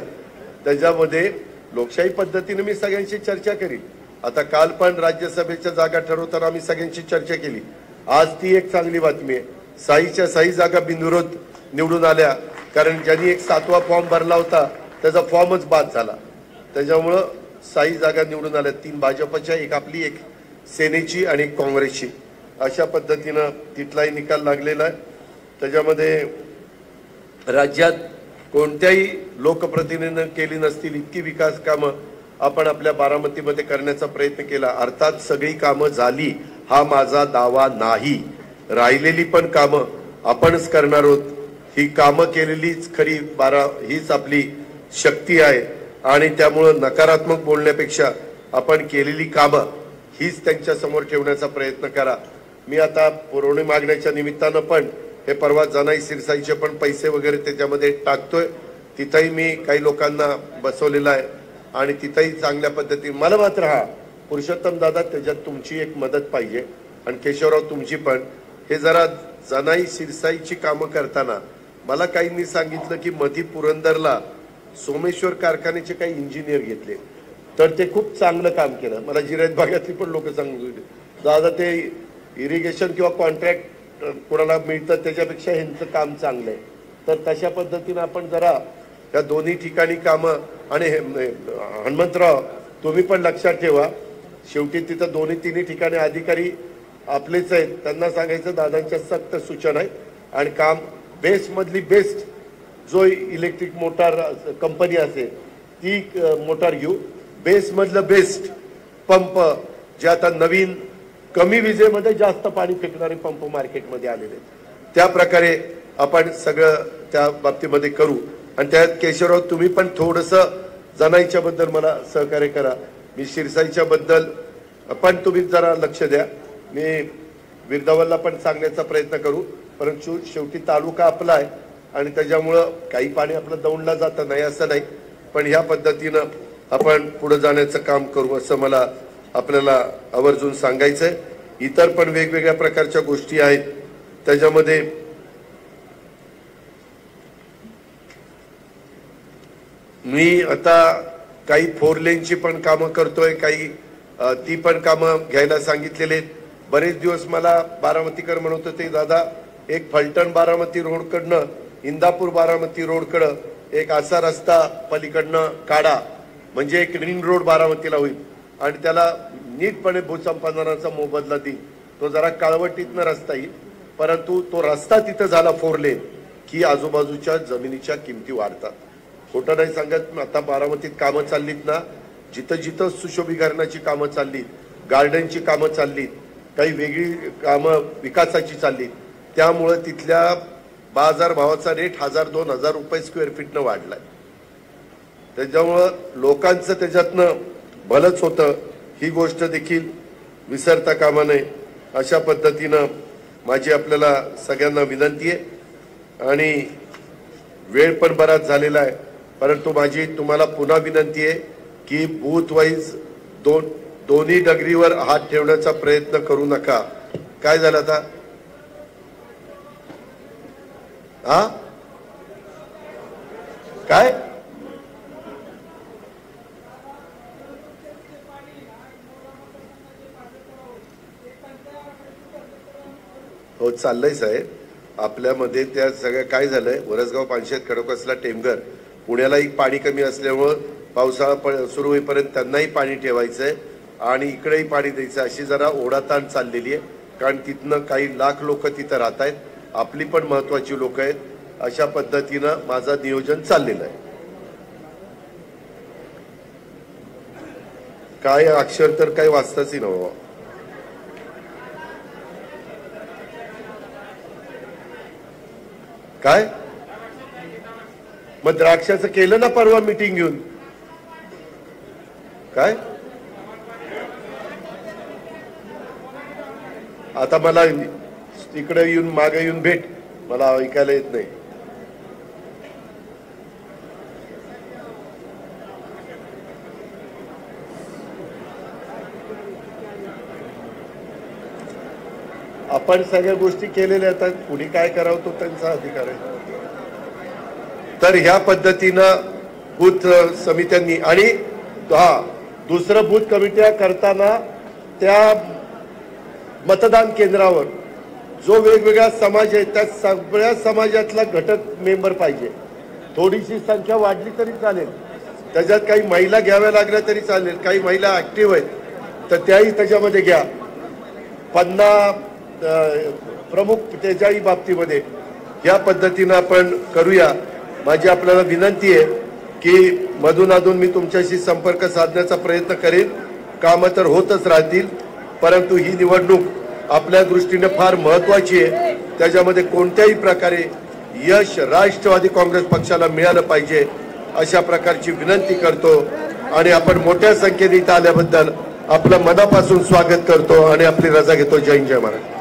त्याच्यामध्ये लोकशाही पद्धतीने मी सगळ्यांशी चर्चा करीन। आता काल पण राज्यसभेच्या जागा ठरवताना आम्ही सगळ्यांशी चर्चा केली। आज ती एक चांगली बातमी आहे, साईच्या साई जागा बिनविरोध निवडून आल्या, कारण ज्यांनी एक 7वा फॉर्म भरला होता त्याचा फॉर्मच बाद झाला, त्याच्यामुळं 6 जागा निवडून आल्या, 3 भाजपच्या, एक आपली, एक सेनेची आणि एक काँग्रेसची, अशा पद्धतीनं तिथलाही निकाल लागलेला आहे। त्याच्यामध्ये राज्यात कोणत्याही लोकप्रतिनिधीनं केली नसतील इतकी विकास कामं आपण आपल्या बारामतीमध्ये करण्याचा प्रयत्न केला। अर्थात सगळी कामं झाली हा माझा दावा नाही, राहिलेली पण कामं आपणच करणार आहोत। ही कामं केलेलीच खरी हीच आपली शक्ती आहे आणि त्यामुळं नकारात्मक बोलण्यापेक्षा आपण केलेली कामं हीच त्यांच्या समोर ठेवण्याचा प्रयत्न करा। मी आता पुरवणी मागण्याच्या निमित्तानं पण हे परवा जनाई सिरसाईचे पण पैसे वगैरे त्याच्यामध्ये टाकतोय, तिथंही मी काही लोकांना बसवलेलं आहे आणि तिथंही चांगल्या पद्धतीने मला मात्र हा पुरुषोत्तम दादा त्याच्यात तुमची एक मदत पाहिजे आणि केशवराव तुमची पण। हे जरा जनाई सिरसाईची कामं करताना मला काहींनी सांगितलं की मधी पुरंदरला सोमेश्वर कारखान्याचे काही इंजिनियर घेतले तर ते खूप चांगलं काम केलं। मला जिरायत भागातली पण लोक सांगत दादा ते इरिगेशन किंवा कॉन्ट्रॅक्ट कोणाला मिळतं त्याच्यापेक्षा ह्यांचं काम चांगलं आहे, तर तशा पद्धतीनं आपण जरा या दोन्ही ठिकाणी कामं। आणि हनुमंतराव तुम्ही पण लक्षात ठेवा, शेवटी तिथं दोन्ही तिन्ही ठिकाणी अधिकारी आपलेच आहेत, त्यांना सांगायचं दादांच्या सक्त सूचना आहे आणि काम बेस्ट मधली बेस्ट जो इलेक्ट्रिक मोटार कंपनी असेल ती मोटार घेऊ, बेस्ट मधलं बेस्ट पंप जे आता नवीन कमी विजेमध्ये जास्त पाणी फेकणारे पंप मार्केटमध्ये आलेले आहेत, त्या प्रकारे आपण सगळं त्या बाबतीमध्ये करू। आणि त्यात केशवराव तुम्ही पण थोडंसं जनाईच्या बद्दल मला सहकार्य करा, मी शिरसाईच्या बद्दल पण तुम्ही जरा लक्ष द्या, मी विरदावलला पण सांगण्याचा प्रयत्न करू, परंतु शेवटी तालुका आपला आहे आणि त्याच्यामुळं काही पाणी आपलं दौंडला जातं नाही असं नाही, पण ह्या पद्धतीनं आपण पुढे जाण्याचं काम करू असं मला आपल्याला आवर्जून सांगायचंय। इतर पण वेगवेगळ्या प्रकारच्या गोष्टी आहेत, त्याच्यामध्ये मी आता काही 4 लेनची पण कामं करतोय, काही ती पण कामं घ्यायला सांगितलेले आहेत। बरेच दिवस मला बारामतीकर म्हणत होते दादा एक फलटण बारामती रोडकडनं इंदापूर बारामती रोडकडं एक असा रस्ता पलीकडनं काढा, म्हणजे एक रिंग रोड बारामतीला होईल आणि त्याला नीटपणे भूसंपादनाचा मोबदला देईल। तो जरा काळवटीतनं रस्ता येईल, परंतु तो रस्ता तिथं झाला 4 लेन की आजूबाजूच्या जमिनीच्या किमती वाढतात। खोटं नाही सांगत, आता बारामतीत कामं चाललीत ना, जिथं जिथं सुशोभीकरणाची कामं चाललीत, गार्डनची कामं चाललीत, काही वेगळी कामं विकासाची चाललीत, त्यामुळे तिथल्या बाजार भावाचा रेट 1000-2000 रुपये स्क्वेअर फीटनं वाढलाय। त्याच्यामुळं लोकांचं त्याच्यातनं भलंच होतं, ही गोष्ट देखील विसरता कामा नये। अशा पद्धतीनं माझी आपल्याला सगळ्यांना विनंती आहे आणि वेळ पण बराच झालेला आहे, परंतु माझी तुम्हाला पुन्हा विनंती आहे की बूथ वाईज दोन्ही डगरीवर हात ठेवण्याचा प्रयत्न करू नका. काय झालं आता? हा काय हो चाललंय साहेब आपल्यामध्ये. त्या सगळ्या काय झालंय, वरसगाव, पानशेत, खडकवासला, टेमघर, पुण्यालाही पाणी कमी असल्यामुळं पावसाळा सुरू होईपर्यंत त्यांनाही पाणी ठेवायचंय आणि इकडेही पाणी द्यायचं, अशी जरा ओढाताण चाललेली आहे. कारण तिथनं काही लाख लोक तिथं राहत आहेत, आपली पण महत्वाची लोक आहेत. अशा पद्धतीनं माझं नियोजन चाललेलं आहे. काय अक्षर तर काही वाचताच नव्हतं. काय मग द्राक्षाचं केलं ना परवा मीटिंग घेऊन. काय आता मला तिकडे येऊन मागे येऊन भेट, मला ऐकायला येत नाही. आपण सगळ्या गोष्टी केलेल्या आहेत, पुढे काय करावं तो त्यांचा अधिकार आहे. तर ह्या पद्धतीनं बूथ समित्यांनी आणि दुसरं बूथ कमिट्या करताना त्या मतदान केंद्रावर जो वेगवेगळा समाज आहे त्या सगळ्या समाजातला घटक मेंबर पाहिजे. थोडीशी संख्या वाढली तरी चालेल, त्याच्यात काही महिला घ्याव्या लागल्या तरी चालेल, काही महिला ऍक्टिव्ह आहेत तर त्याही त्याच्यामध्ये घ्या. 50 प्रमुख त्याच्याही बाबतीमध्ये या पद्धतीनं आपण करूया. माझी आपल्याला विनंती आहे की मधून अधून मी तुमच्याशी संपर्क साधण्याचा प्रयत्न करेन. कामं तर होतच राहतील, परंतु ही निवडणूक आपल्या दृष्टीने फार महत्वाची आहे. त्याच्यामध्ये कोणत्याही प्रकारे यश राष्ट्रवादी काँग्रेस पक्षाला मिळालं पाहिजे अशा प्रकारची विनंती करतो आणि आपण मोठ्या संख्येने इथं आल्याबद्दल आपलं मनापासून स्वागत करतो आणि आपली रजा घेतो. जय हिंद, जय महाराष्ट्र.